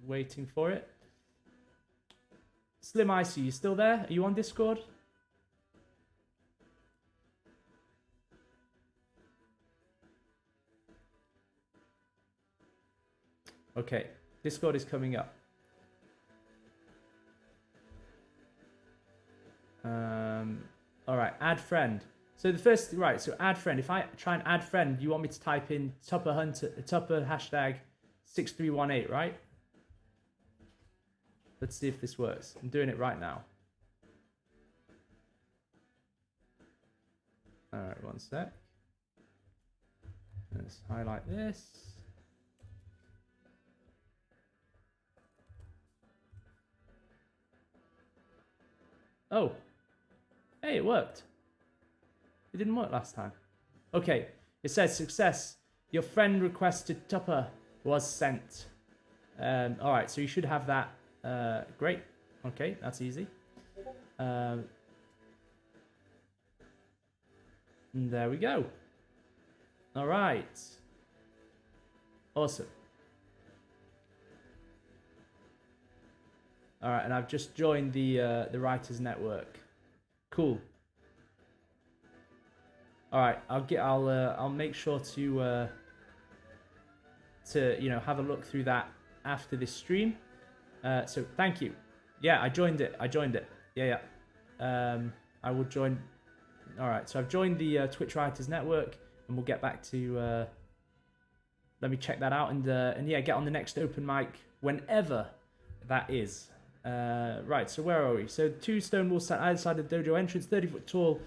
Speaker 1: Waiting for it. Slim Icy, you still there? Are you on Discord? Okay, Discord is coming up. All right, add friend. So the first, right, so add friend. If I try and add friend, you want me to type in Tupper hashtag 6318, right? Let's see if this works. I'm doing it right now. All right, 1 sec. Let's highlight this. Oh, hey, it worked. It didn't work last time. Okay, it says success. Your friend requested Tupper was sent. All right, so you should have that. Great. Okay, that's easy. And there we go. All right. Awesome. All right, and I've just joined the Writers Network. Cool. All right, I'll make sure to you know, have a look through that after this stream. So thank you. Yeah, I joined it. Yeah. I will join. All right, so I've joined the Twitch Writers Network, and we'll get back to. Let me check that out, and yeah, get on the next open mic whenever that is. Right, so where are we? So 2 stone walls sat either side of the dojo entrance, 30 foot tall,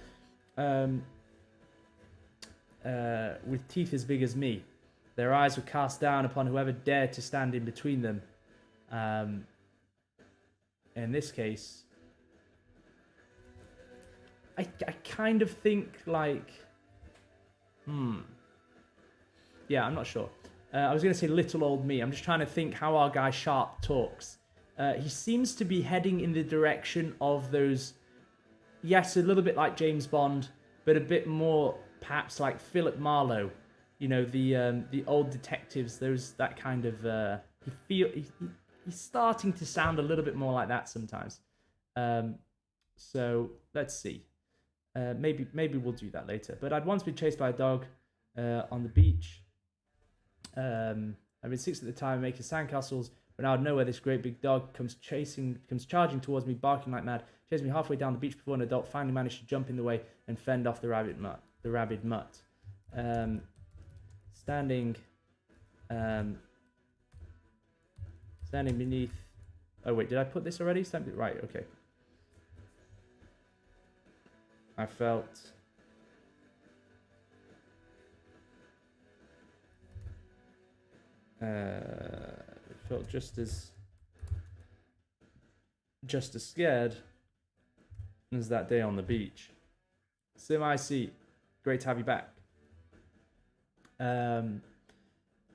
Speaker 1: with teeth as big as me. Their eyes were cast down upon whoever dared to stand in between them. In this case, I kind of think like, yeah, I'm not sure. I was going to say little old me. I'm just trying to think how our guy Sharp talks. He seems to be heading in the direction of those, yes, a little bit like James Bond, but a bit more perhaps like Philip Marlowe. You know, the old detectives. That kind of. He's starting to sound a little bit more like that sometimes. So let's see. Maybe we'll do that later. But I'd once been chased by a dog on the beach. I've been 6 at the time making sandcastles. But out of nowhere, this great big dog comes charging towards me, barking like mad. Chased me halfway down the beach before an adult finally managed to jump in the way and fend off the rabid mutt. Standing beneath. Oh wait, did I put this already? Right, okay. I felt. Felt just as scared as that day on the beach. Sim IC, great to have you back.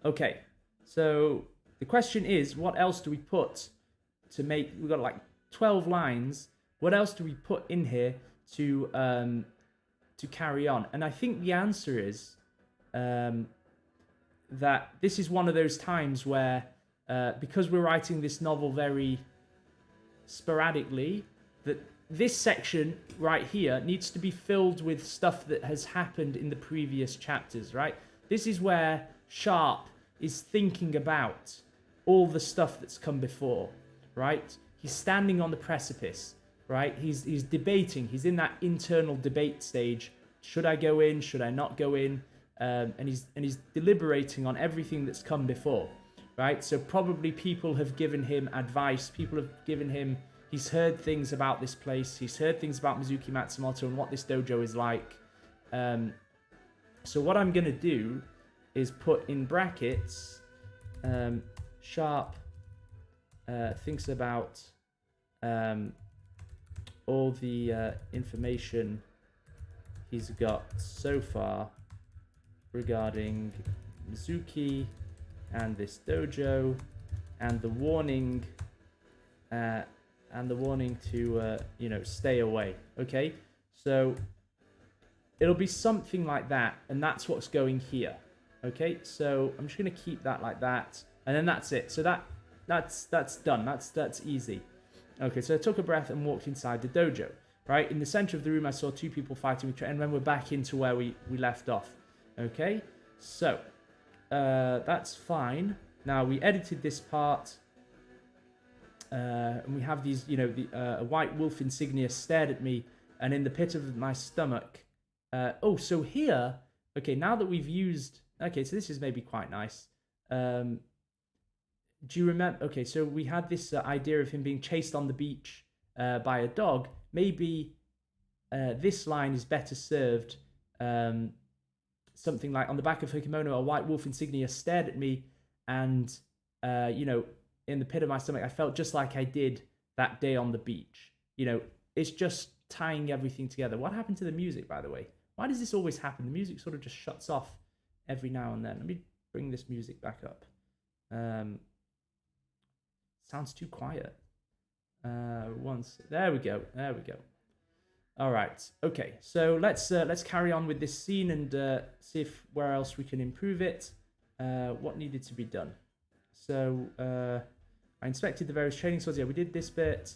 Speaker 1: Okay, so the question is, what else do we put to make? We've got like 12 lines. What else do we put in here to carry on? And I think the answer is that this is one of those times where, because we're writing this novel very sporadically, that this section right here needs to be filled with stuff that has happened in the previous chapters, right? This is where Sharp is thinking about all the stuff that's come before, right? He's standing on the precipice, right? He's debating. He's in that internal debate stage. Should I go in? Should I not go in? And he's deliberating on everything that's come before, right? So probably people have given him advice. People have given him. He's heard things about this place. He's heard things about Mizuki Matsumoto and what this dojo is like. So what I'm gonna do is put in brackets. Sharp thinks about all the information he's got so far regarding Mizuki and this dojo, and the warning to stay away. Okay, so it'll be something like that, and that's what's going here. Okay, so I'm just gonna keep that like that, and then that's it. So that's done. That's easy. Okay, so I took a breath and walked inside the dojo. Right in the center of the room, I saw two people fighting with, and then we're back into where we left off. Okay, so that's fine. Now we edited this part, and we have these, a white wolf insignia stared at me, and in the pit of my stomach. So here, okay, now that we've used, okay, so this is maybe quite nice. Do you remember? Okay, so we had this idea of him being chased on the beach by a dog. Maybe this line is better served. Something like, on the back of her kimono, a white wolf insignia stared at me, and in the pit of my stomach, I felt just like I did that day on the beach. It's just tying everything together. What happened to the music, by the way? Why does this always happen? The music sort of just shuts off every now and then. Let me bring this music back up. Sounds too quiet. There we go. All right. Okay. So let's carry on with this scene and see if where else we can improve it. What needed to be done? So I inspected the various training swords. Yeah, we did this bit,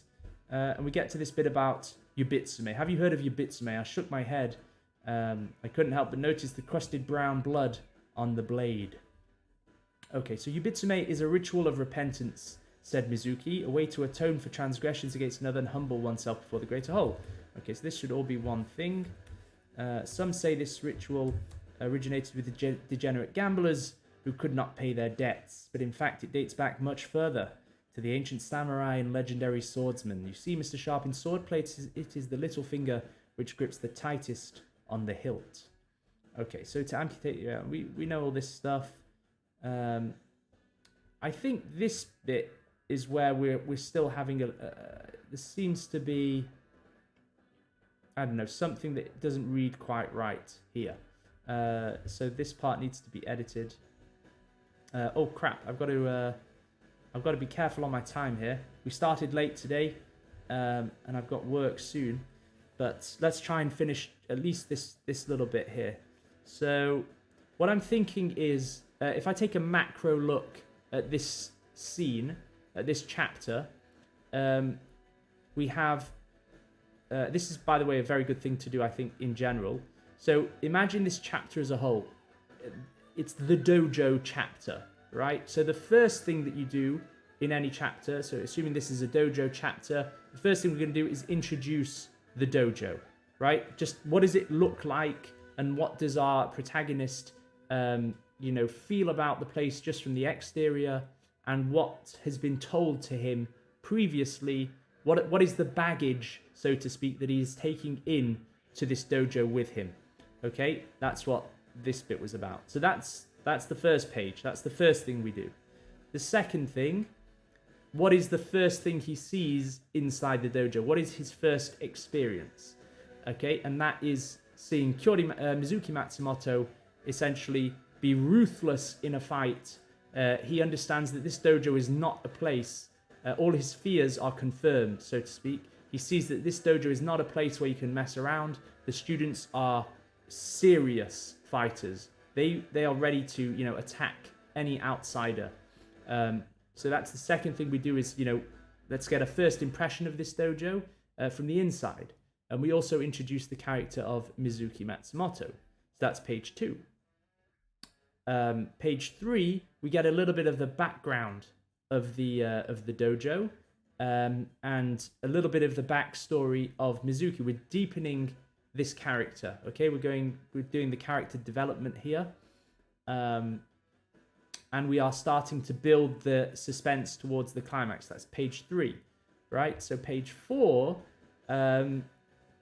Speaker 1: and we get to this bit about Yubitsume. Have you heard of Yubitsume? I shook my head. I couldn't help but notice the crusted brown blood on the blade. Okay, so Yubitsume is a ritual of repentance, said Mizuki, a way to atone for transgressions against another and humble oneself before the greater whole. Okay, so this should all be one thing. Some say this ritual originated with the degenerate gamblers who could not pay their debts, but in fact it dates back much further, to the ancient samurai and legendary swordsman. You see, Mr. Sharp, in sword plates, it is the little finger which grips the tightest on the hilt. Okay, so to amputate, yeah, we know all this stuff. I think this bit is where we're still having there seems to be, I don't know, something that doesn't read quite right here. So this part needs to be edited. Oh crap! I've got to be careful on my time here. We started late today, and I've got work soon. But let's try and finish at least this little bit here. So what I'm thinking is, if I take a macro look at this scene, at this chapter, we have, this is, by the way, a very good thing to do, I think, in general. So imagine this chapter as a whole. It's the dojo chapter, right? So the first thing that you do in any chapter, so assuming this is a dojo chapter, the first thing we're going to do is introduce the dojo, right? Just what does it look like, and what does our protagonist feel about the place just from the exterior, and what has been told to him previously, what is the baggage, so to speak, that he is taking in to this dojo with him. Okay, that's what this bit was about. So that's the first page. That's the first thing we do. The second thing, what is the first thing he sees inside the dojo? What is his first experience? Okay, and that is seeing Mizuki Matsumoto essentially be ruthless in a fight. He understands that this dojo is not a place. All his fears are confirmed, so to speak. He sees that this dojo is not a place where you can mess around. The students are serious fighters. They are ready to attack any outsider. So that's the second thing we do is let's get a first impression of this dojo from the inside. And we also introduce the character of Mizuki Matsumoto. So that's page 2. Page 3, we get a little bit of the background of the dojo, and a little bit of the backstory of Mizuki. We're deepening this character. Okay, we're doing the character development here, and we are starting to build the suspense towards the climax. That's page 3, right? So page 4,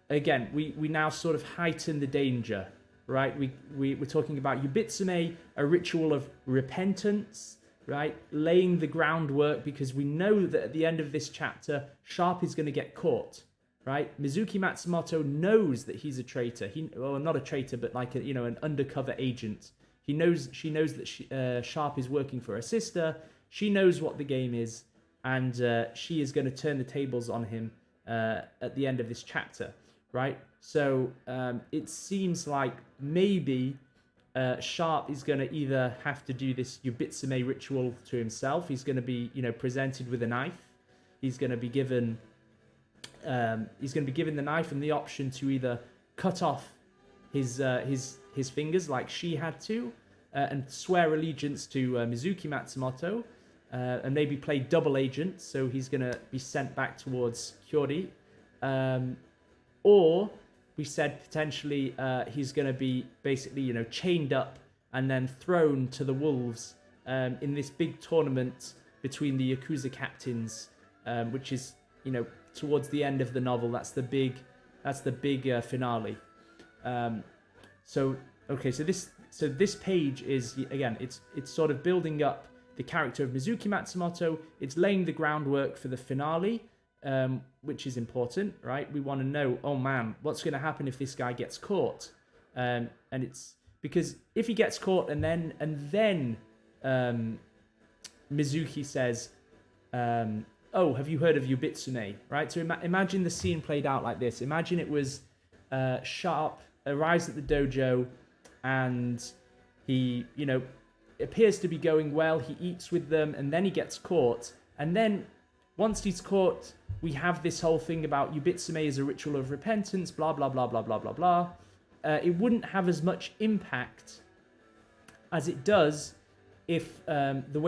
Speaker 1: again, we now sort of heighten the danger. Right, we're talking about Yubitsume, a ritual of repentance, right? Laying the groundwork, because we know that at the end of this chapter, Sharp is going to get caught, right? Mizuki Matsumoto knows that he's a traitor. Well, not a traitor, but like an undercover agent. She knows that Sharp is working for her sister. She knows what the game is, and she is going to turn the tables on him at the end of this chapter, right? So it seems like maybe Sharp is going to either have to do this Yubitsume ritual to himself. He's going to be, presented with a knife. He's going to be given the knife and the option to either cut off his fingers like she had to, and swear allegiance to Mizuki Matsumoto, and maybe play double agent. So he's going to be sent back towards Kyori, or we said potentially he's going to be basically chained up and then thrown to the wolves in this big tournament between the Yakuza captains, which is towards the end of the novel. That's the big finale. So this page is, again, it's sort of building up the character of Mizuki Matsumoto. It's laying the groundwork for the finale, which is important, right? We want to know, oh man, what's going to happen if this guy gets caught? And it's because if he gets caught and then Mizuki says, oh, have you heard of Yubitsume, right? So imagine the scene played out like this. Imagine it was Sharp arrives at the dojo and he, appears to be going well. He eats with them and then he gets caught. And then once he's caught, we have this whole thing about Yubitsume as a ritual of repentance, blah, blah, blah, blah, blah, blah, blah. It wouldn't have as much impact as it does if the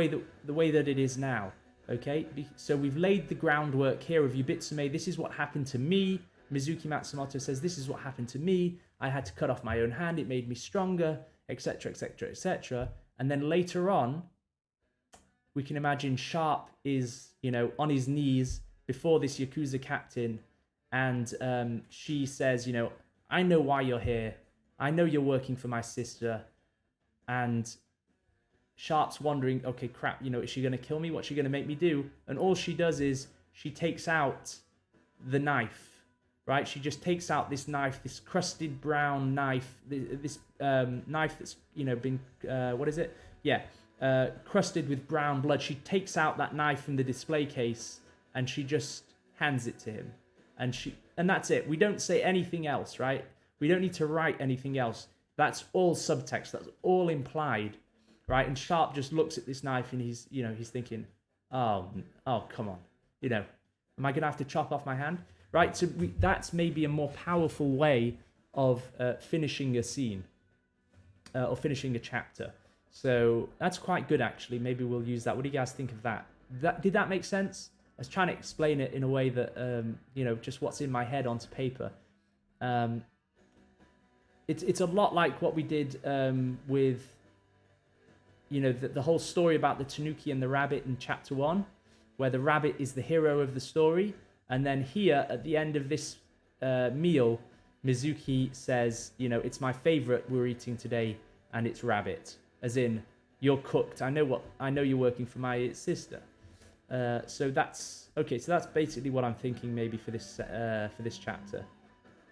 Speaker 1: way that it is now. Okay, so we've laid the groundwork here of Yubitsume. This is what happened to me. Mizuki Matsumoto says, this is what happened to me. I had to cut off my own hand. It made me stronger, etc., etc., etc. And then later on, we can imagine Sharp is, on his knees before this Yakuza captain. And she says, I know why you're here. I know you're working for my sister. And Sharp's wondering, okay, crap, is she going to kill me? What's she going to make me do? And all she does is she takes out the knife, right? She just takes out this knife, this crusted brown knife, this knife that's, been, what is it? Yeah, crusted with brown blood. She takes out that knife from the display case and she just hands it to him. And that's it. We don't say anything else, right? We don't need to write anything else. That's all subtext. That's all implied. Right, and Sharp just looks at this knife and he's thinking, oh, come on, am I gonna have to chop off my hand? Right, so that's maybe a more powerful way of finishing a scene or finishing a chapter. So that's quite good, actually. Maybe we'll use that. What do you guys think of that? Did that make sense? I was trying to explain it in a way that just what's in my head onto paper. It's a lot like what we did with. The whole story about the tanuki and the rabbit in chapter 1, where the rabbit is the hero of the story. And then here, at the end of this meal, Mizuki says, it's my favorite we're eating today, and it's rabbit. As in, you're cooked. I know you're working for my sister. So that's basically what I'm thinking maybe for this chapter.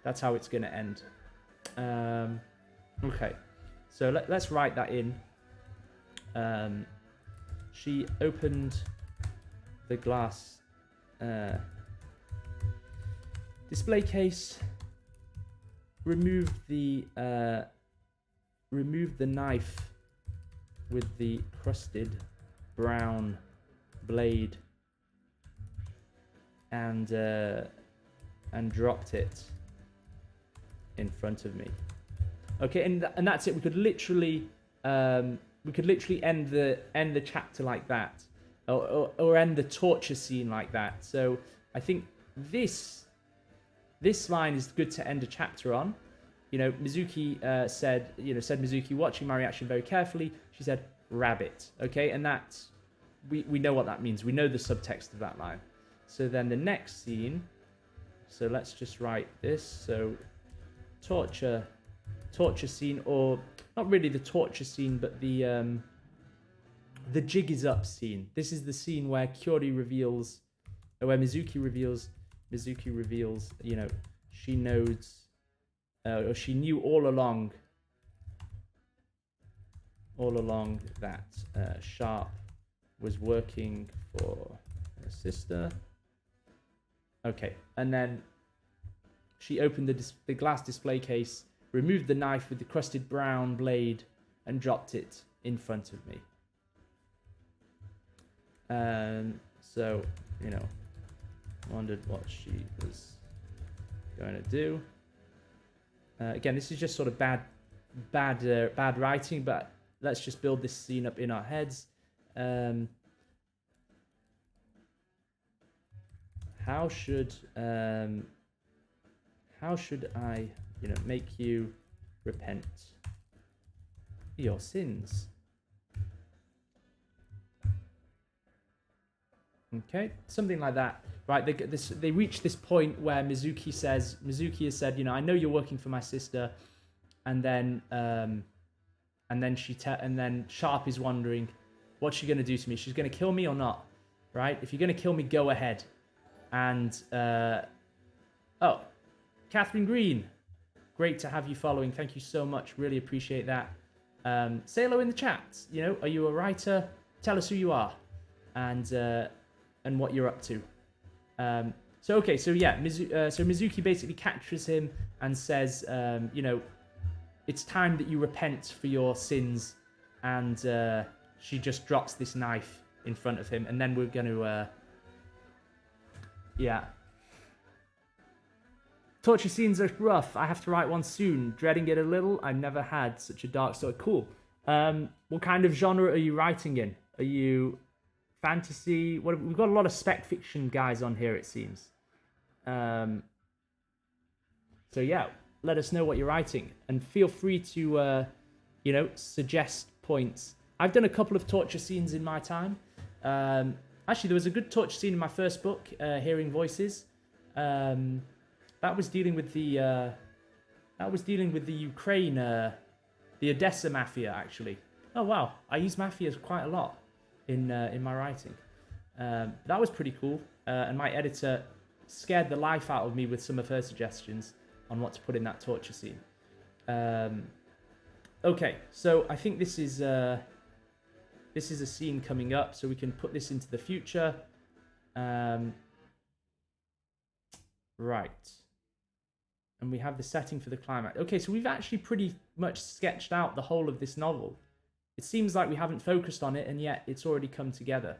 Speaker 1: That's how it's going to end. Okay, so let's write that in. She opened the glass display case, removed the knife with the crusted brown blade, and dropped it in front of me. Okay, and that's it. We could literally end the chapter like that, or end the torture scene like that. So I think this line is good to end a chapter on. Mizuki said Mizuki, watching my reaction very carefully. She said rabbit. Okay, and that's we know what that means. We know the subtext of that line. So then the next scene. So let's just write this. So torture scene, or not really the torture scene, but the jig is up scene. This is the scene where Mizuki reveals Mizuki reveals, she knows, or she knew all along that Sharp was working for her sister. Okay, and then she opened the glass display case, removed the knife with the crusted brown blade, and dropped it in front of me. So, wondered what she was going to do. Again, this is just sort of bad writing, but let's just build this scene up in our heads. How should I, make you repent your sins? Okay, something like that, right? They reach this point where Mizuki has said, I know you're working for my sister, and then Sharp is wondering, what's she gonna do to me? She's gonna kill me or not, right? If you're gonna kill me, go ahead. And oh, Catherine Green, great to have you following. Thank you so much. Really appreciate that. Say hello in the chat. Are you a writer? Tell us who you are, and what you're up to. So Mizuki basically captures him and says, it's time that you repent for your sins, and she just drops this knife in front of him, and then we're going to, Torture scenes are rough. I have to write one soon. Dreading it a little. I've never had such a dark story. Cool. What kind of genre are you writing in? Are you fantasy? We've got a lot of spec fiction guys on here, it seems. So yeah, let us know what you're writing, and feel free to, suggest points. I've done a couple of torture scenes in my time. Actually, there was a good torture scene in my first book, Hearing Voices. That was dealing with the Ukraine, the Odessa mafia, actually. Oh wow, I use mafias quite a lot in my writing. That was pretty cool, and my editor scared the life out of me with some of her suggestions on what to put in that torture scene. Okay, so I think this is a scene coming up, so we can put this into the future. Right. And we have the setting for the climax. Okay, so we've actually pretty much sketched out the whole of this novel. It seems like we haven't focused on it, and yet it's already come together.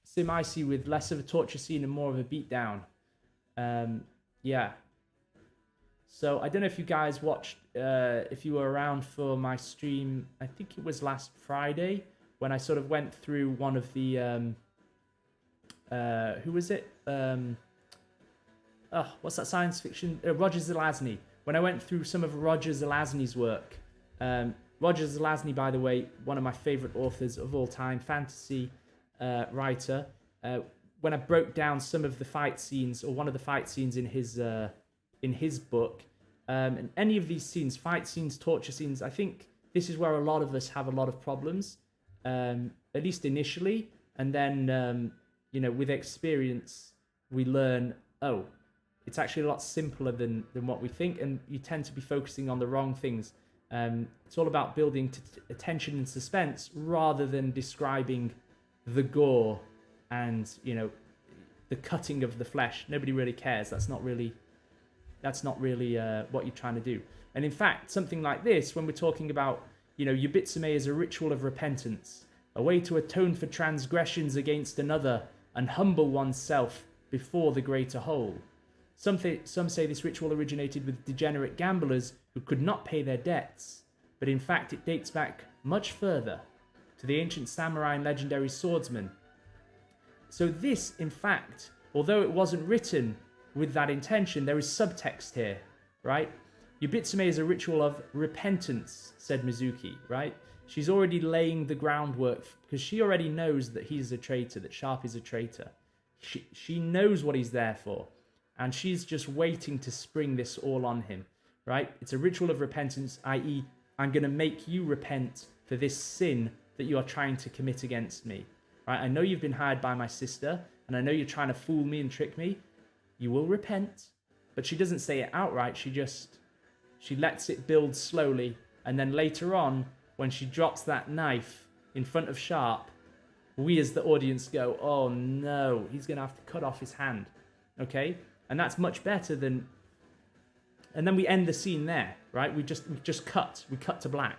Speaker 1: Sim Icy with less of a torture scene and more of a beatdown. Yeah. So I don't know if you guys watched, if you were around for my stream, I think it was last Friday, when I sort of went through one of the, who was it? What's that science fiction? Roger Zelazny. When I went through some of Roger Zelazny's work. Roger Zelazny, by the way, one of my favorite authors of all time, fantasy writer. When I broke down some of the fight scenes, or one of the fight scenes in his book, and any of these scenes, fight scenes, torture scenes, I think this is where a lot of us have a lot of problems, at least initially, and then with experience we learn, oh, it's actually a lot simpler than what we think, and you tend to be focusing on the wrong things. It's all about building tension and suspense rather than describing the gore and the cutting of the flesh. Nobody really cares. That's not really what you're trying to do. And in fact, something like this, when we're talking about Yubitsume as a ritual of repentance, a way to atone for transgressions against another and humble oneself before the greater whole. Some say this ritual originated with degenerate gamblers who could not pay their debts, but in fact it dates back much further, to the ancient samurai and legendary swordsman. So this, in fact, although it wasn't written with that intention, there is subtext here, right? Yubitsume is a ritual of repentance, said Mizuki, right? She's already laying the groundwork, because she already knows that he's a traitor, that Sharp is a traitor. She knows what he's there for, and she's just waiting to spring this all on him, right? It's a ritual of repentance, i.e., I'm going to make you repent for this sin that you are trying to commit against me, right? I know you've been hired by my sister, and I know you're trying to fool me and trick me. You will repent. But she doesn't say it outright. She lets it build slowly. And then later on, when she drops that knife in front of Sharp, we as the audience go, oh no, he's going to have to cut off his hand. Okay? And that's much better than... And then we end the scene there, right? We just cut. We cut to black.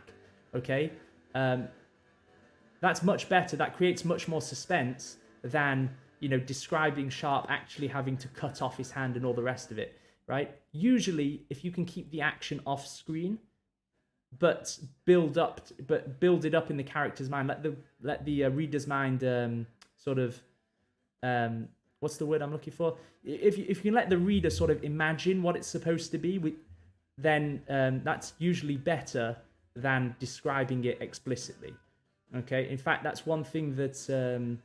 Speaker 1: Okay? That's much better. That creates much more suspense than, describing Sharp actually having to cut off his hand and all the rest of it, right? Usually, if you can keep the action off screen, but build it up in the character's mind, let the reader's mind what's the word I'm looking for? If you can let the reader sort of imagine what it's supposed to be, then that's usually better than describing it explicitly. Okay, in fact, that's one thing that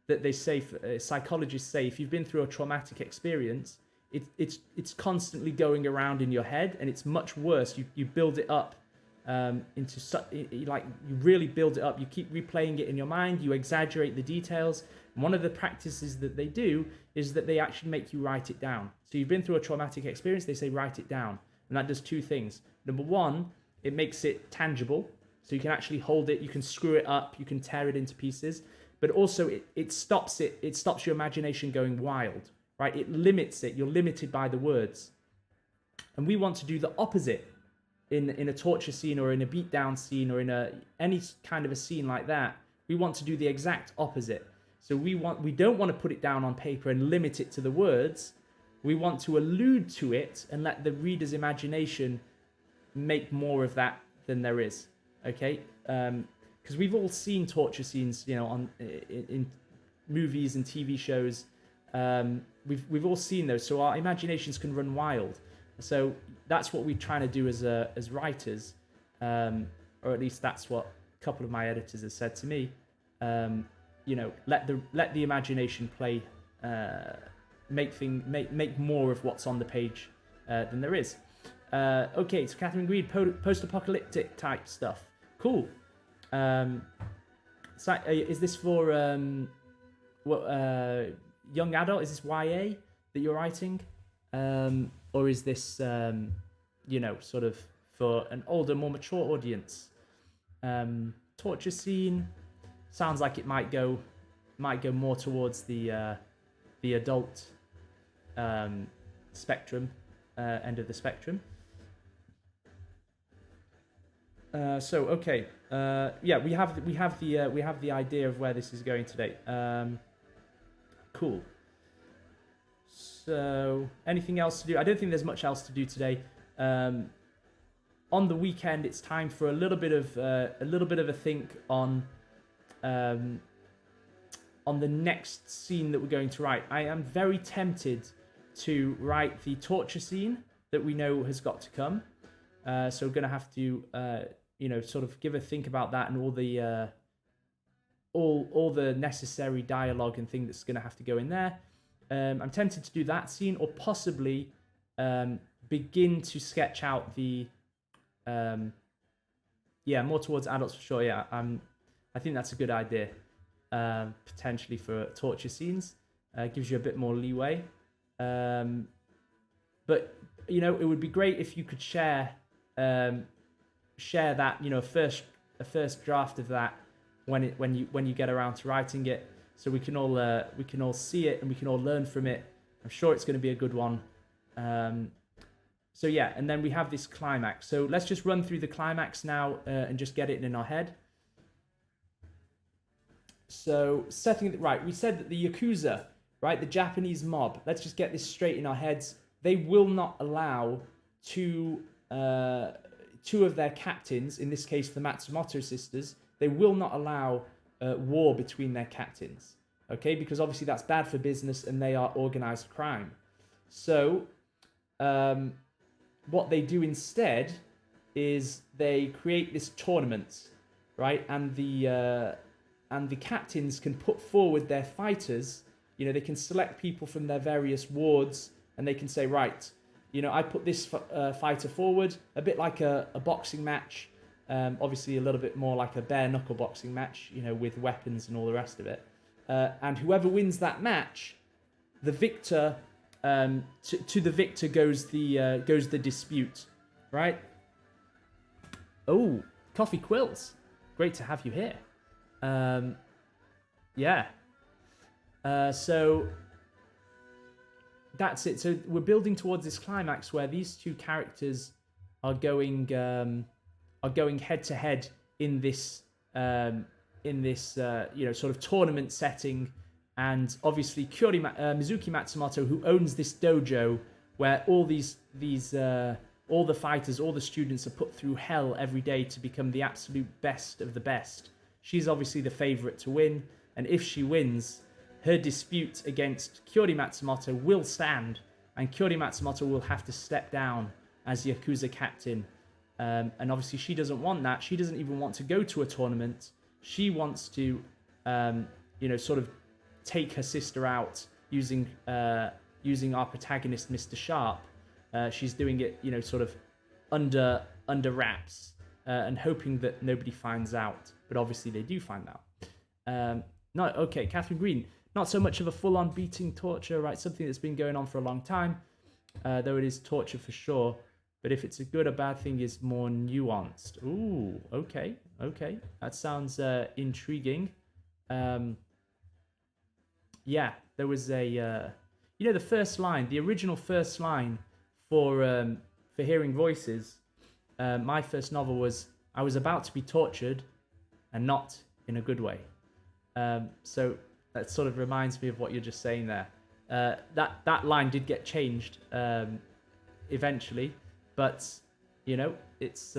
Speaker 1: they say, psychologists say, if you've been through a traumatic experience, it's constantly going around in your head, and it's much worse. You build it up you really build it up. You keep replaying it in your mind. You exaggerate the details. And one of the practices that they do is that they actually make you write it down. So you've been through a traumatic experience. They say write it down, and that does two things. Number one, it makes it tangible. So you can actually hold it, you can screw it up, you can tear it into pieces, but also it stops your imagination going wild, right? It limits it, you're limited by the words. And we want to do the opposite in a torture scene or in a beatdown scene or in any kind of a scene like that. We want to do the exact opposite. So we don't want to put it down on paper and limit it to the words. We want to allude to it and let the reader's imagination make more of that than there is. Okay, because we've all seen torture scenes, in movies and TV shows. We've all seen those, so our imaginations can run wild. So that's what we're trying to do as writers, or at least that's what a couple of my editors have said to me. Let the imagination play, make more of what's on the page than there is. Okay, so Catherine Greed, post-apocalyptic type stuff. Cool. Is this for young adult? Is this YA that you're writing, or is this sort of for an older, more mature audience? Torture scene sounds like it might go more towards the adult spectrum, end of the spectrum. Okay, we have the idea of where this is going today. Cool. So, anything else to do? I don't think there's much else to do today. On the weekend, it's time for a little bit of a think on the next scene that we're going to write. I am very tempted to write the torture scene that we know has got to come. So we're going to have to, sort of give a think about that and all the necessary dialogue and thing that's going to have to go in there. I'm tempted to do that scene, or possibly begin to sketch out the, more towards adults for sure. Yeah, I think that's a good idea, potentially for torture scenes. Gives you a bit more leeway. But it would be great if you could share that, a first draft of that when you get around to writing it, so we can all see it and we can all learn from it. I'm sure it's going to be a good one. So yeah, and then we have this climax. So let's just run through the climax now and just get it in our head. So setting it right, we said that the Yakuza, right, the Japanese mob. Let's just get this straight in our heads. They will not allow two of their captains, in this case the Matsumoto sisters, they will not allow war between their captains, okay? Because obviously that's bad for business and they are organized crime. So what they do instead is they create this tournament, right? And the captains can put forward their fighters. They can select people from their various wards and they can say, right, I put this fighter forward, a bit like a boxing match, obviously a little bit more like a bare knuckle boxing match, with weapons and all the rest of it. and whoever wins that match, the victor, to the victor goes the dispute, right? Oh, Coffee Quills, great to have you here. Yeah. So that's it. So we're building towards this climax where these two characters are going head to head in this sort of tournament setting, and obviously Mizuki Matsumoto, who owns this dojo where all all the fighters, all the students are put through hell every day to become the absolute best of the best. She's obviously the favorite to win, and if she wins, her dispute against Kyori Matsumoto will stand, and Kyori Matsumoto will have to step down as Yakuza captain. And obviously she doesn't want that. She doesn't even want to go to a tournament. She wants to, sort of take her sister out using our protagonist, Mr. Sharp. She's doing it, sort of under wraps and hoping that nobody finds out. But obviously they do find out. Okay, Catherine Green. Not so much of a full-on beating torture, right? Something that's been going on for a long time, though it is torture for sure. But if it's a good or bad thing, is more nuanced. Ooh, okay. That sounds intriguing. Yeah, there was the first line, the original first line for Hearing Voices. My first novel was, I was about to be tortured, and not in a good way. So that sort of reminds me of what you're just saying there. That line did get changed eventually. But, it's,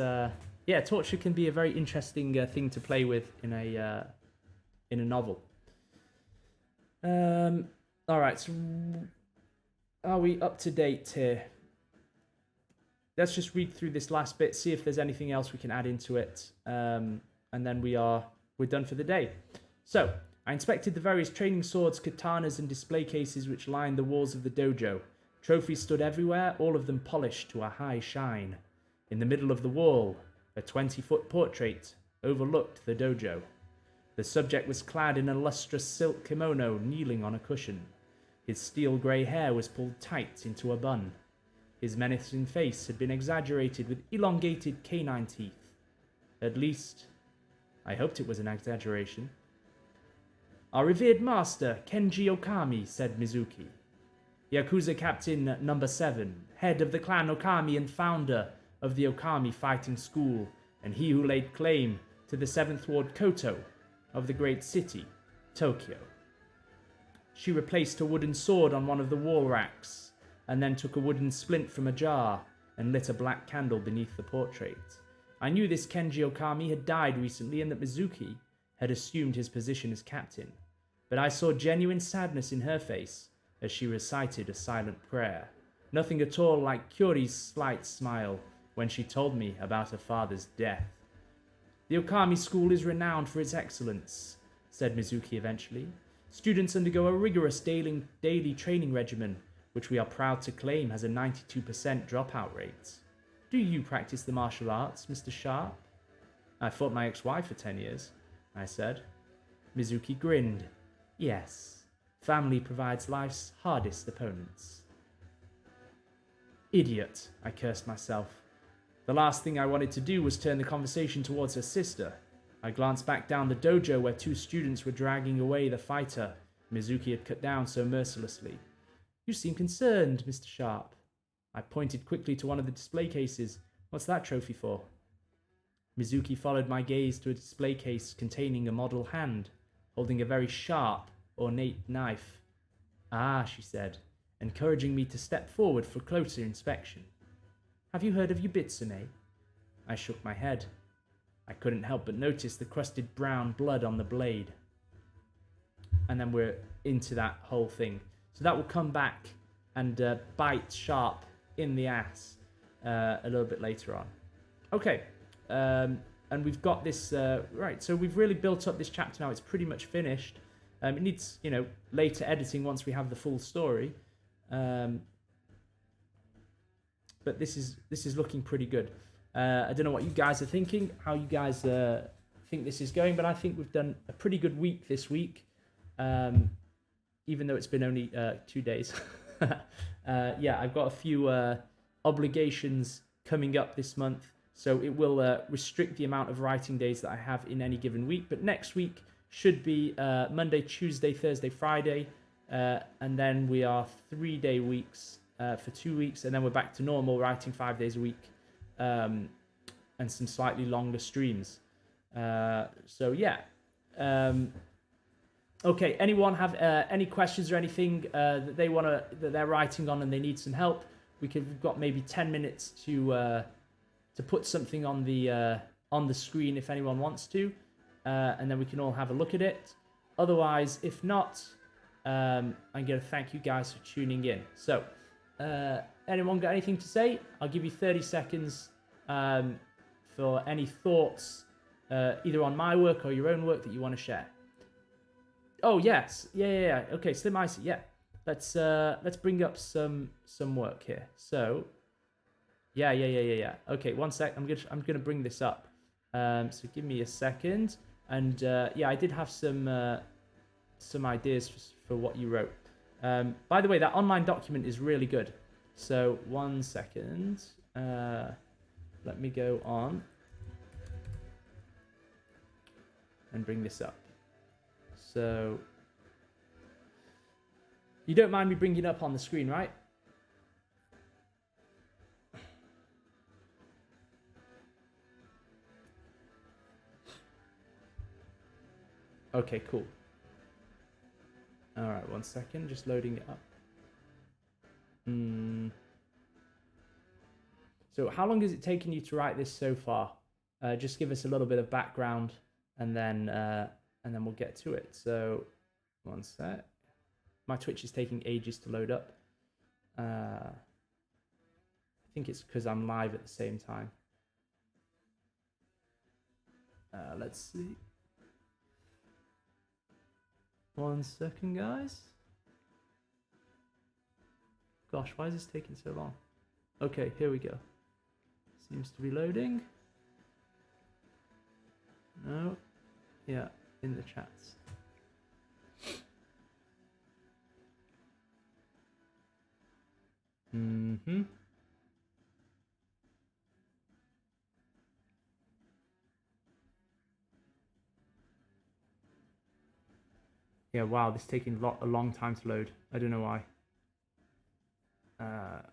Speaker 1: torture can be a very interesting thing to play with in a novel. All right, so are we up to date here? Let's just read through this last bit, see if there's anything else we can add into it, and then we're done for the day. So, I inspected the various training swords, katanas, and display cases which lined the walls of the dojo. Trophies stood everywhere, all of them polished to a high shine. In the middle of the wall, a 20-foot portrait overlooked the dojo. The subject was clad in a lustrous silk kimono, kneeling on a cushion. His steel-grey hair was pulled tight into a bun. His menacing face had been exaggerated with elongated canine teeth. At least, I hoped it was an exaggeration. Our revered master, Kenji Okami, said Mizuki. Yakuza Captain Number 7, head of the clan Okami and founder of the Okami Fighting School, and he who laid claim to the 7th Ward Koto of the great city, Tokyo. She replaced a wooden sword on one of the wall racks, and then took a wooden splint from a jar and lit a black candle beneath the portrait. I knew this Kenji Okami had died recently and that Mizuki had assumed his position as captain, but I saw genuine sadness in her face as she recited a silent prayer. Nothing at all like Kyori's slight smile when she told me about her father's death. The Okami school is renowned for its excellence, said Mizuki eventually. Students undergo a rigorous daily training regimen, which we are proud to claim has a 92% dropout rate. Do you practice the martial arts, Mr. Sharp? I fought my ex-wife for 10 years, I said. Mizuki grinned. Yes. Family provides life's hardest opponents. Idiot, I cursed myself. The last thing I wanted to do was turn the conversation towards her sister. I glanced back down the dojo where 2 students were dragging away the fighter Mizuki had cut down so mercilessly. You seem concerned, Mr. Sharp. I pointed quickly to one of the display cases. What's that trophy for? Mizuki followed my gaze to a display case containing a model hand, holding a very sharp, ornate knife. Ah, she said, encouraging me to step forward for closer inspection. Have you heard of Yubitsume? I shook my head. I couldn't help but notice the crusted brown blood on the blade. And then we're into that whole thing. So that will come back and bite Sharp in the ass a little bit later on. Okay, and we've got this, right, so we've really built up this chapter now. It's pretty much finished. It needs, later editing once we have the full story. But this is looking pretty good. I don't know what you guys are thinking, how you guys think this is going, but I think we've done a pretty good week this week. even though it's been only 2 days. Yeah, I've got a few obligations coming up this month, so it will restrict the amount of writing days that I have in any given week. But next week should be Monday, Tuesday, Thursday, Friday, and then we are 3-day weeks for 2 weeks, and then we're back to normal, writing 5 days a week, and some slightly longer streams. So yeah. Okay, anyone have any questions or anything that they're writing on and they need some help? We've got maybe 10 minutes to put something on the screen if anyone wants to, and then we can all have a look at it. Otherwise, if not, I'm going to thank you guys for tuning in. So, anyone got anything to say? I'll give you 30 seconds for any thoughts, either on my work or your own work that you want to share. Oh yes, yeah. Okay, Slim Icy, yeah. Let's bring up some work here. So, yeah. Okay, one sec. I'm gonna bring this up. So give me a second. And yeah, I did have some ideas for what you wrote. By the way, that online document is really good. So 1 second. Let me go on and bring this up. So you don't mind me bringing it up on the screen, right? Okay, cool. All right, 1 second, just loading it up. So how long has it taken you to write this so far? Just give us a little bit of background, and then we'll get to it. So 1 sec. My Twitch is taking ages to load up. I think it's because I'm live at the same time. Let's see. 1 second, guys. Gosh, why is this taking so long? Okay, here we go. Seems to be loading. No. Yeah, in the chats. Yeah, wow, this is taking a long time to load. I don't know why.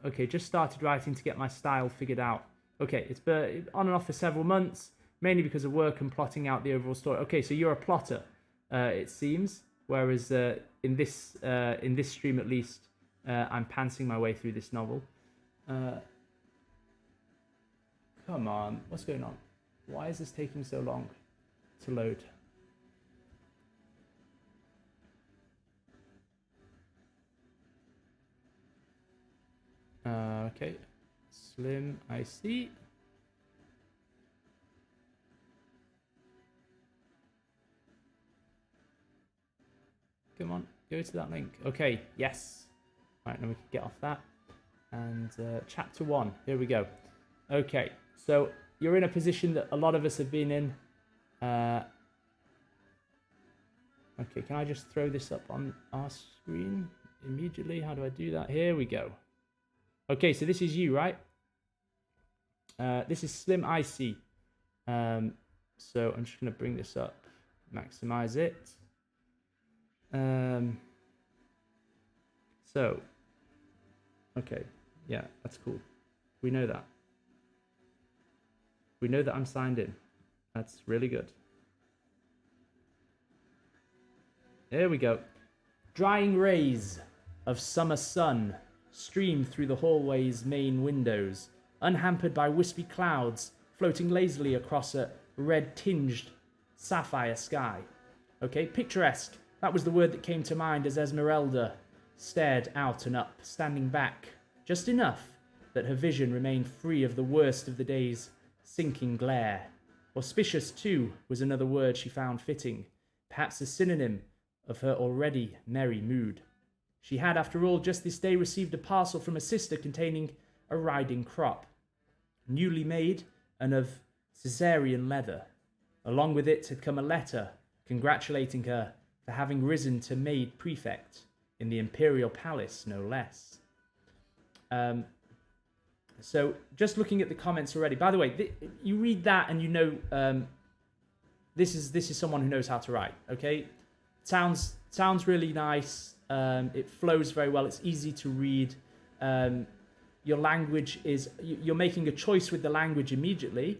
Speaker 1: Okay, just started writing to get my style figured out. Okay, it's been on and off for several months, mainly because of work and plotting out the overall story. Okay, so you're a plotter, it seems. Whereas in this stream, at least, I'm pantsing my way through this novel. Come on, what's going on? Why is this taking so long to load? Okay, Slim, I see. Come on, go to that link. Okay, yes. Right, now we can get off that. And chapter 1, here we go. Okay, so you're in a position that a lot of us have been in. Okay, can I just throw this up on our screen immediately? How do I do that? Here we go. Okay, so this is you, right? This is Slim Icy. So I'm just going to bring this up, maximize it. So, okay, yeah, that's cool. We know that. We know that I'm signed in. That's really good. There we go. Drying rays of summer sun stream through the hallway's main windows, unhampered by wispy clouds floating lazily across a red-tinged sapphire sky. Okay, picturesque. That was the word that came to mind as Esmeralda stared out and up, standing back, just enough that her vision remained free of the worst of the day's sinking glare. Auspicious, too, was another word she found fitting, perhaps a synonym of her already merry mood. She had, after all, just this day received a parcel from a sister containing a riding crop, newly made and of Caesarean leather. Along with it had come a letter congratulating her for having risen to maid prefect in the imperial palace, no less. So just looking at the comments already. By the way, you read that and you know this is someone who knows how to write. Okay, sounds really nice. It flows very well. It's easy to read. Your language is, you're making a choice with the language immediately.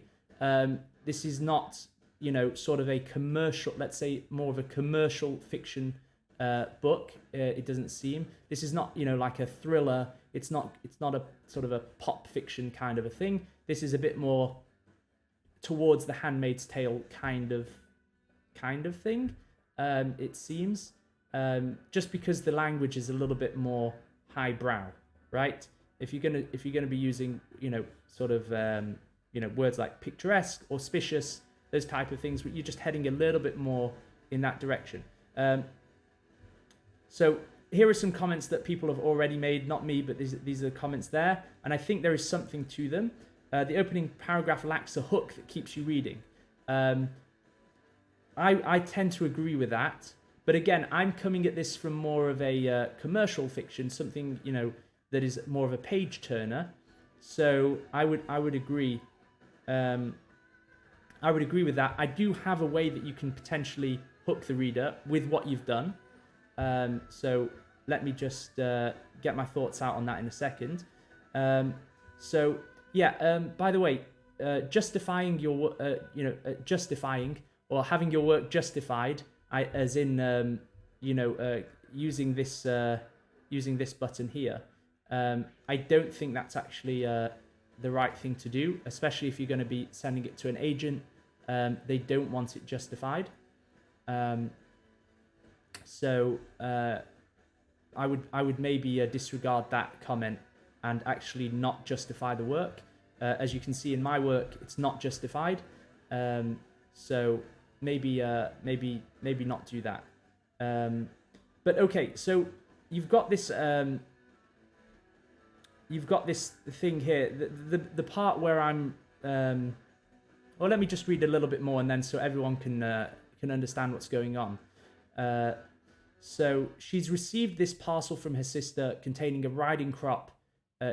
Speaker 1: This is not, you know, sort of a commercial, let's say more of a commercial fiction book. It doesn't seem. This is not, you know, like a thriller. It's not a sort of a pop fiction kind of a thing. This is a bit more towards the Handmaid's Tale kind of thing. It seems, just because the language is a little bit more highbrow, right? If you're gonna be using, you know, sort of you know, words like picturesque, auspicious, those type of things, you're just heading a little bit more in that direction. So here are some comments that people have already made, not me, but these are comments there, and I think there is something to them. The opening paragraph lacks a hook that keeps you reading. I tend to agree with that, but again, I'm coming at this from more of a commercial fiction, something, you know, that is more of a page turner. So I would agree. I would agree with that. I do have a way that you can potentially hook the reader with what you've done. So let me just get my thoughts out on that in a second. So yeah. By the way, justifying your, justifying or having your work justified, as in, using this button here. I don't think that's actually the right thing to do, especially if you're going to be sending it to an agent. They don't want it justified. So I would maybe disregard that comment and actually not justify the work. As you can see in my work, it's not justified. So maybe not do that. But okay, so you've got this thing here. The part where I'm well, let me just read a little bit more, and then so everyone can understand what's going on. So she's received this parcel from her sister containing a riding crop,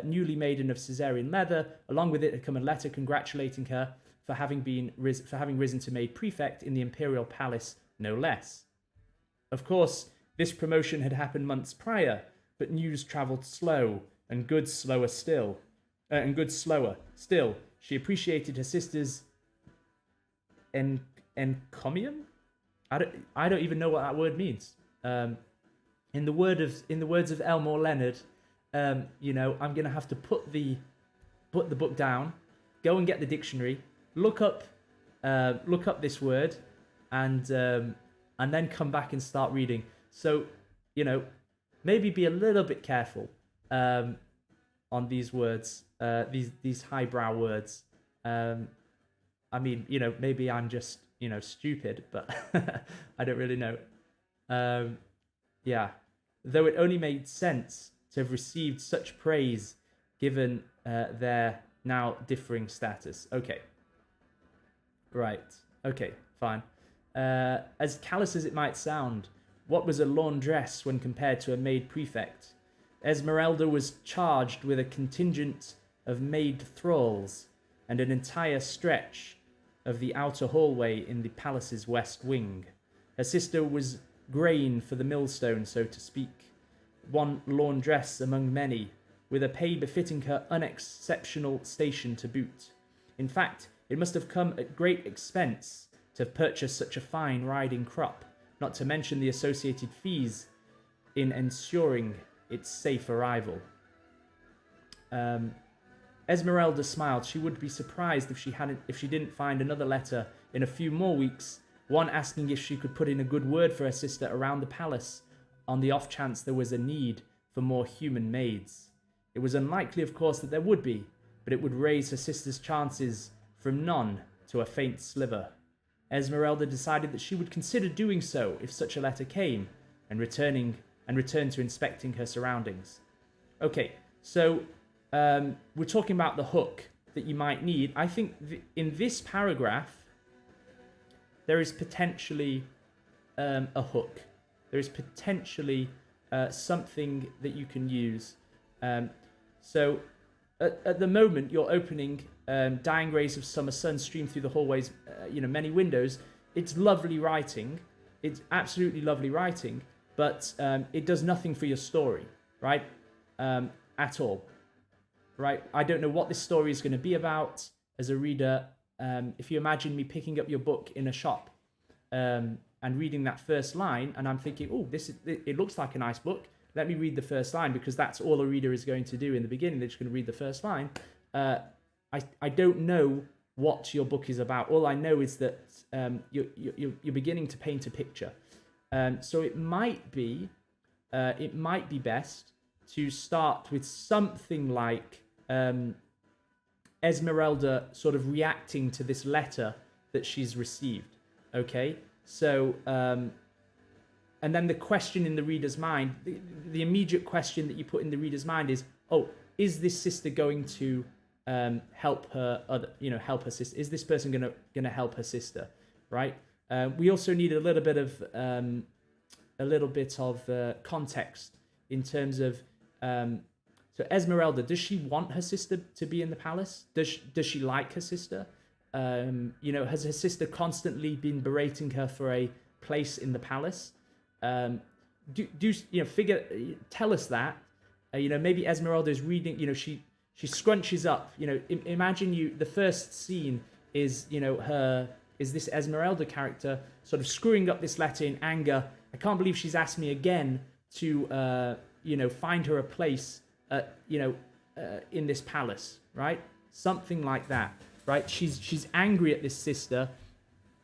Speaker 1: newly maiden of Caesarean leather. Along with it had come a letter congratulating her for having risen to maid prefect in the imperial palace, no less. Of course, this promotion had happened months prior, but news travelled slow, and goods slower still. She appreciated her sister's encomium. I don't even know what that word means. In the words of Elmore Leonard, I'm gonna have to put the book down, go and get the dictionary, look up this word, and then come back and start reading. So, maybe be a little bit careful on these words, these highbrow words. I mean, maybe I'm just stupid, but I don't really know. Yeah, though it only made sense to have received such praise given their now differing status. Okay. Right. Okay, fine. As callous as it might sound, what was a laundress when compared to a maid prefect? Esmeralda was charged with a contingent of maid thralls and an entire stretch of the outer hallway in the palace's west wing. Her sister was grain for the millstone, so to speak, one laundress among many, with a pay befitting her unexceptional station to boot. In fact, it must have come at great expense to have purchased such a fine riding crop, not to mention the associated fees in ensuring its safe arrival. Esmeralda smiled. She would be surprised if she didn't find another letter in a few more weeks, one asking if she could put in a good word for her sister around the palace on the off chance there was a need for more human maids. It was unlikely, of course, that there would be, but it would raise her sister's chances from none to a faint sliver. Esmeralda decided that she would consider doing so if such a letter came, and return to inspecting her surroundings. Okay, so we're talking about the hook that you might need. I think in this paragraph, there is potentially a hook. there is potentially something that you can use. So at the moment, you're opening Dying Rays of Summer Sun stream through the hallways, many windows. It's lovely writing. It's absolutely lovely writing, but it does nothing for your story, right? At all, right? I don't know what this story is going to be about as a reader. If you imagine me picking up your book in a shop and reading that first line, and I'm thinking, oh, it looks like a nice book. Let me read the first line, because that's all a reader is going to do in the beginning. They're just going to read the first line. I don't know what your book is about. All I know is that you're beginning to paint a picture. So it might be best to start with something like Esmeralda sort of reacting to this letter that she's received. Okay, so and then the question in the reader's mind, the immediate question that you put in the reader's mind is, oh, is this sister going to help her help her sister? Is this person gonna help her sister, right? We also need a little bit of context in terms of so Esmeralda, does she want her sister to be in the palace? Does she like her sister? Has her sister constantly been berating her for a place in the palace? Tell us that. Maybe Esmeralda is reading. She scrunches up. Imagine the first scene is this Esmeralda character sort of screwing up this letter in anger. I can't believe she's asked me again to find her a place in this palace, right? Something like that, right? She's angry at this sister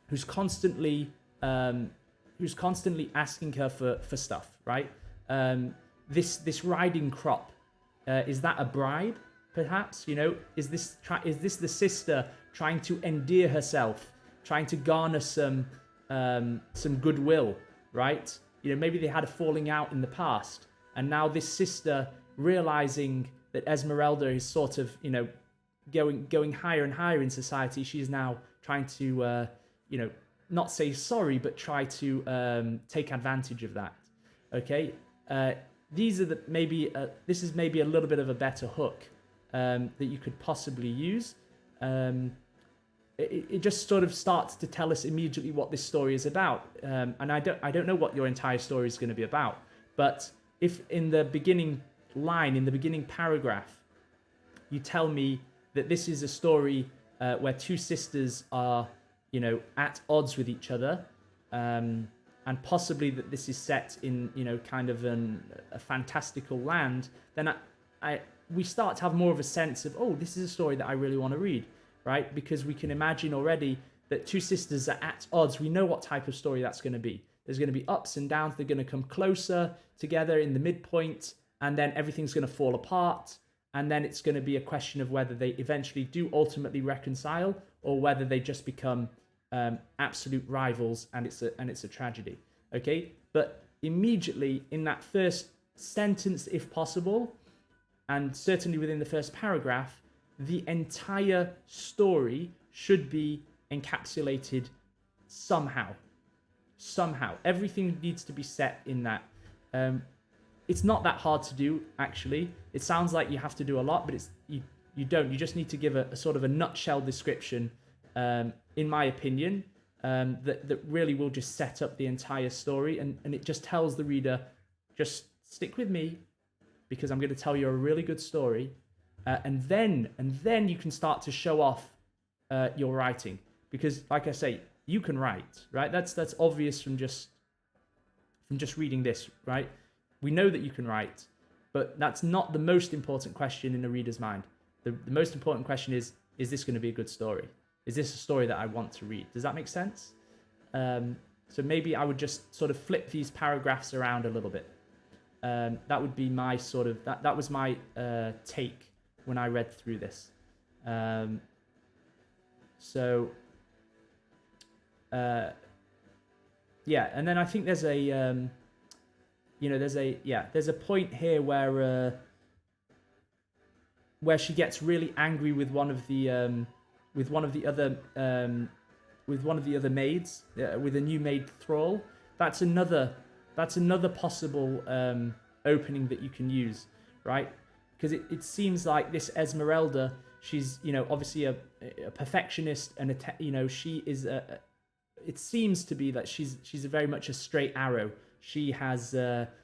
Speaker 1: who's constantly asking her for stuff, right? This riding crop, is that a bribe? Perhaps, is this the sister trying to endear herself, trying to garner some goodwill, right? Maybe they had a falling out in the past, and now this sister, realizing that Esmeralda is sort of going higher and higher in society, she's now trying to not say sorry, but try to take advantage of that. Okay, this is maybe a little bit of a better hook that you could possibly use. It just sort of starts to tell us immediately what this story is about, and I don't know what your entire story is going to be about. But if in the beginning paragraph, you tell me that this is a story where two sisters are at odds with each other, and possibly that this is set in kind of a fantastical land, then we start to have more of a sense of, oh, this is a story that I really want to read, right? Because we can imagine already that two sisters are at odds. We know what type of story that's going to be. There's going to be ups and downs. They're going to come closer together in the midpoint, and then everything's going to fall apart. And then it's going to be a question of whether they eventually do ultimately reconcile, or whether they just become absolute rivals, and it's a tragedy. Okay, but immediately in that first sentence, if possible, and certainly within the first paragraph, the entire story should be encapsulated somehow. Everything needs to be set in that. It's not that hard to do, actually. It sounds like you have to do a lot, but you don't. You just need to give a sort of a nutshell description, in my opinion, that really will just set up the entire story, and it just tells the reader, just stick with me, because I'm going to tell you a really good story, and then you can start to show off your writing, because, like I say, you can write, right? That's obvious from just reading this, right? We know that you can write, but that's not the most important question in a reader's mind. The most important question is this going to be a good story? Is this a story that I want to read? Does that make sense? So maybe I would just sort of flip these paragraphs around a little bit. That would be my sort of, that was my take when I read through this. Yeah, and then I think there's a, there's a point here where she gets really angry with one of the other maids, with a new maid thrall. That's another that's another possible opening that you can use, right? Because it seems like this Esmeralda, she's, you know, obviously a perfectionist, and she is it seems to be that she's a very much a straight arrow. She has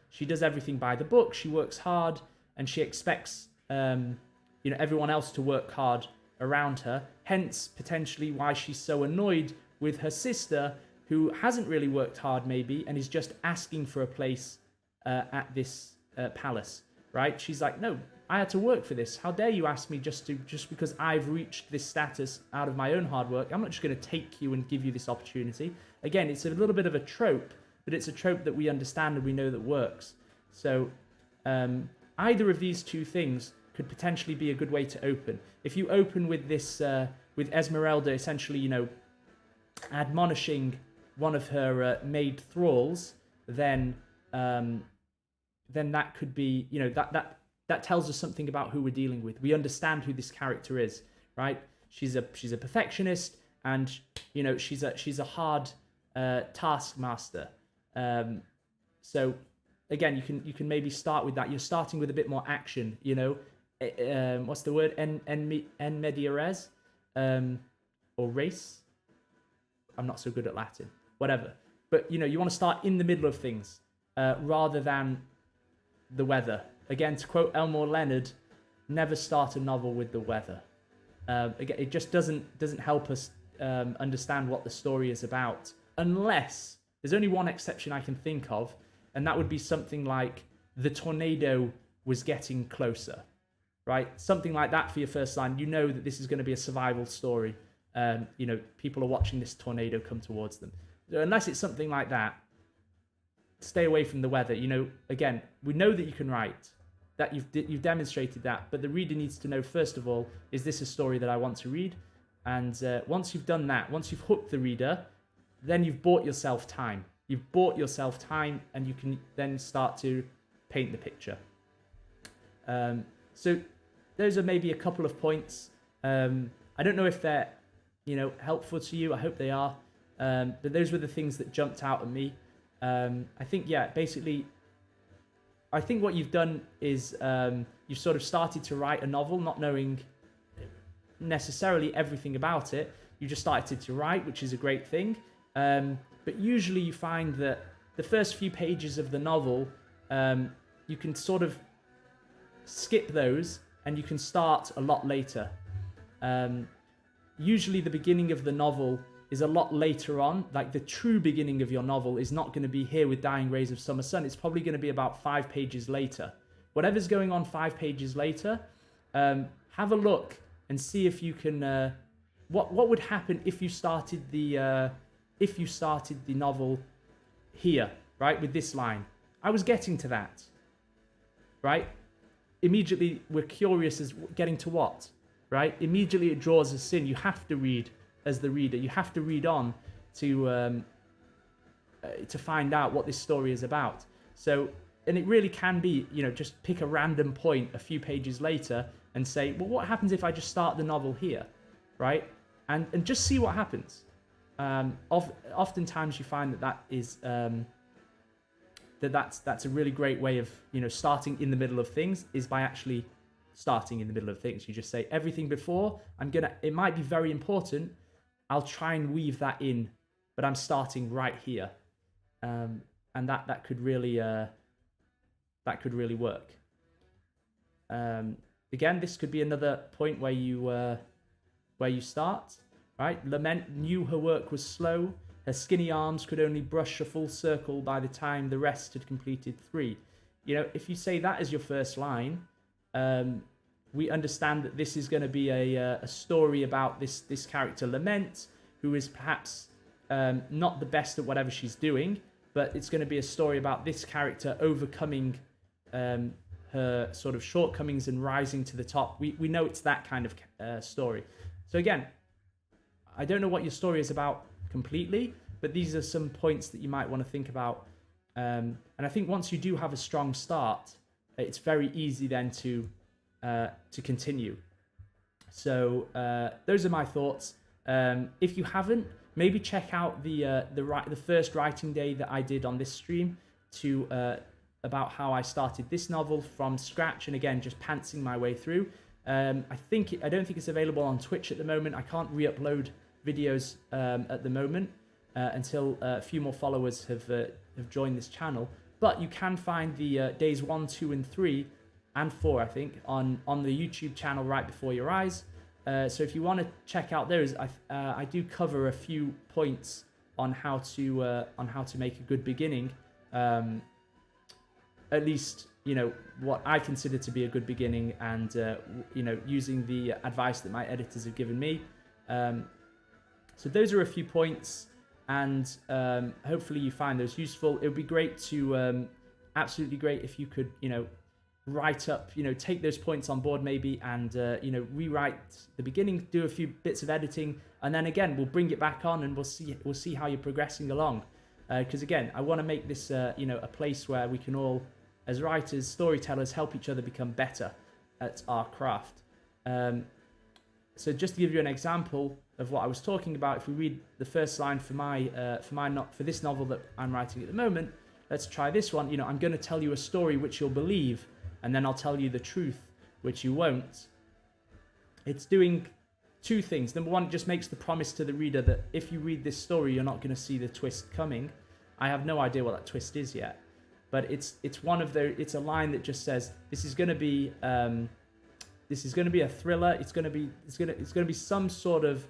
Speaker 1: she does everything by the book. She works hard, and she expects everyone else to work hard around her. Hence, potentially why she's so annoyed with her sister, who hasn't really worked hard maybe, and is just asking for a place at this palace, right? She's like, no, I had to work for this. How dare you ask me just because I've reached this status out of my own hard work? I'm not just going to take you and give you this opportunity. Again, it's a little bit of a trope, but it's a trope that we understand and we know that works. So either of these two things could potentially be a good way to open. If you open with this, with Esmeralda essentially, admonishing one of her maid thralls, then that could be, that tells us something about who we're dealing with. We understand who this character is, right? She's a perfectionist, and she's a hard taskmaster. So again, you can maybe start with that. You're starting with a bit more action. What's the word? En media res, or race. I'm not so good at Latin. Whatever. But you want to start in the middle of things rather than the weather. Again, to quote Elmore Leonard, never start a novel with the weather. Again, it just doesn't help us understand what the story is about, unless there's only one exception I can think of, and that would be something like the tornado was getting closer, right? Something like that for your first line. You know that this is going to be a survival story. People are watching this tornado come towards them. So unless it's something like that, stay away from the weather. Again, we know that you can write, that you've demonstrated that, but the reader needs to know, first of all, is this a story that I want to read? And once you've done that, once you've hooked the reader, then you've bought yourself time. You've bought yourself time, and you can then start to paint the picture. So those are maybe a couple of points. I don't know if they're helpful to you. I hope they are. But those were the things that jumped out at me. I think, basically, I think what you've done is you've sort of started to write a novel, not knowing necessarily everything about it. You just started to write, which is a great thing. But usually you find that the first few pages of the novel, you can sort of skip those, and you can start a lot later. Usually the beginning of the novel is a lot later on. Like, the true beginning of your novel is not going to be here with Dying Rays of Summer Sun. It's probably going to be about 5 pages later. Whatever's going on 5 pages later, have a look and see if you can. What would happen if you started the novel here, right, with this line? I was getting to that, right? Immediately we're curious as getting to what, right? Immediately it draws us in. You have to read. As the reader, you have to read on to find out what this story is about. So, and it really can be, just pick a random point a few pages later and say, well, what happens if I just start the novel here, right? And just see what happens. Oftentimes you find that is that's a really great way of starting in the middle of things, is by actually starting in the middle of things. You just say everything before. It might be very important. I'll try and weave that in, but I'm starting right here, and that could really work. Again, this could be another point where you start, right? Lament knew her work was slow. Her skinny arms could only brush a full circle by the time the rest had completed 3. If you say that as your first line, we understand that this is going to be a story about this character Lament, who is perhaps not the best at whatever she's doing, but it's going to be a story about this character overcoming her sort of shortcomings and rising to the top. We know it's that kind of story. So again, I don't know what your story is about completely, but these are some points that you might want to think about. And I think once you do have a strong start, it's very easy then to continue. So those are my thoughts. If you haven't, maybe check out the first writing day that I did on this stream about how I started this novel from scratch, and again, just pantsing my way through. I don't think it's available on Twitch at the moment. I can't re-upload videos at the moment until a few more followers have joined this channel. But you can find the days 1, 2, and 3, and 4, I think, on the YouTube channel right before your eyes. So if you want to check out those, I do cover a few points on how to make a good beginning. At least, you know, what I consider to be a good beginning, and you know, using the advice that my editors have given me. So those are a few points, and hopefully you find those useful. It would be great to, absolutely great if you could, you know, write up, you know, take those points on board maybe, and you know, rewrite the beginning, do a few bits of editing, and then again we'll bring it back on and we'll see how you're progressing along. Because again, I want to make this you know, a place where we can all, as writers, storytellers, help each other become better at our craft. So just to give you an example of what I was talking about, if we read the first line for this novel that I'm writing at the moment, let's try this one. You know, I'm going to tell you a story which you'll believe, and then I'll tell you the truth which you won't. It's doing two things. Number one, it just makes the promise to the reader that if you read this story, you're not going to see the twist coming. I have no idea what that twist is yet, but it's a line that just says this is going to be a thriller. It's going to be some sort of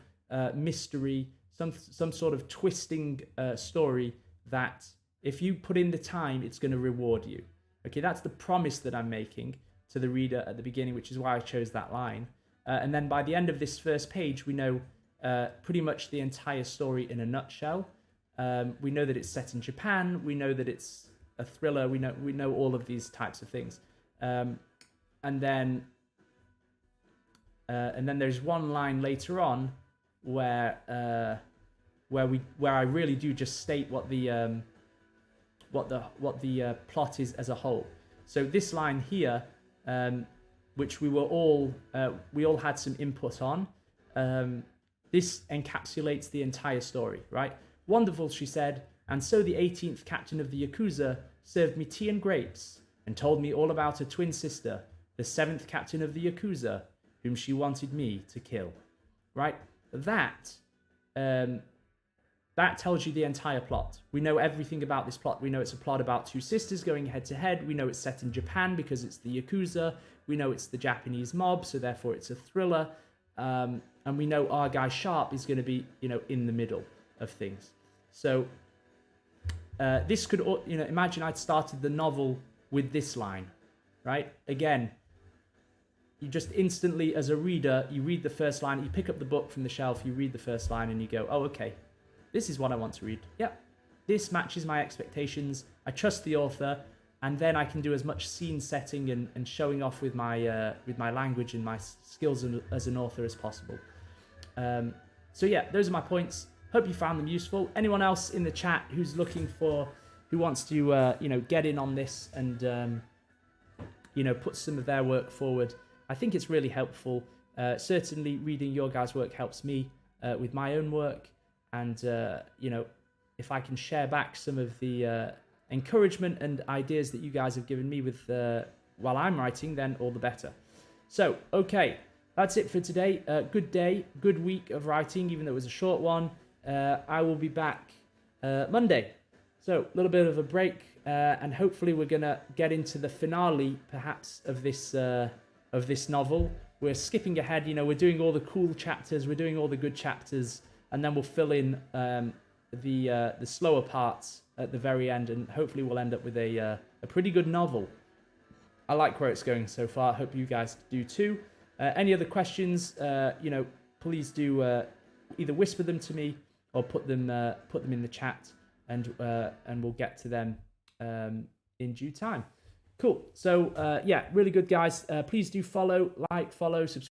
Speaker 1: mystery, some sort of twisting story that if you put in the time, it's going to reward you. Okay, that's the promise that I'm making to the reader at the beginning, which is why I chose that line. And then by the end of this first page, we know pretty much the entire story in a nutshell. We know that it's set in Japan. We know that it's a thriller. We know all of these types of things. And then there's one line later on where I really do just state what the plot is as a whole. So this line here, which we all had some input on, this encapsulates the entire story, right? Wonderful, she said, and so the 18th captain of the Yakuza served me tea and grapes and told me all about her twin sister, the 7th captain of the Yakuza, whom she wanted me to kill, right? That tells you the entire plot. We know everything about this plot. We know it's a plot about two sisters going head to head. We know it's set in Japan because it's the Yakuza. We know it's the Japanese mob, so therefore it's a thriller. And we know our guy Sharp is going to be, you know, in the middle of things. So this could, you know, imagine I'd started the novel with this line, right? Again, you just instantly, as a reader, you read the first line, you pick up the book from the shelf, you read the first line, and you go, oh, okay, this is what I want to read. Yep, this matches my expectations. I trust the author, and then I can do as much scene setting and showing off with my language and my skills as an author as possible. So yeah, those are my points. Hope you found them useful. Anyone else in the chat who wants to you know, get in on this and you know, put some of their work forward, I think it's really helpful. Certainly reading your guys' work helps me with my own work. And, you know, if I can share back some of the encouragement and ideas that you guys have given me with while I'm writing, then all the better. So, okay, that's it for today. Good day, good week of writing, even though it was a short one. I will be back Monday. So, a little bit of a break, and hopefully we're going to get into the finale, perhaps, of this novel. We're skipping ahead, you know, we're doing all the cool chapters, we're doing all the good chapters, and then we'll fill in the slower parts at the very end, and hopefully we'll end up with a pretty good novel. I like where it's going so far. I hope you guys do too. Any other questions, you know, please do either whisper them to me or put them in the chat, and we'll get to them in due time. Cool. So yeah, really good, guys. Please do follow, subscribe.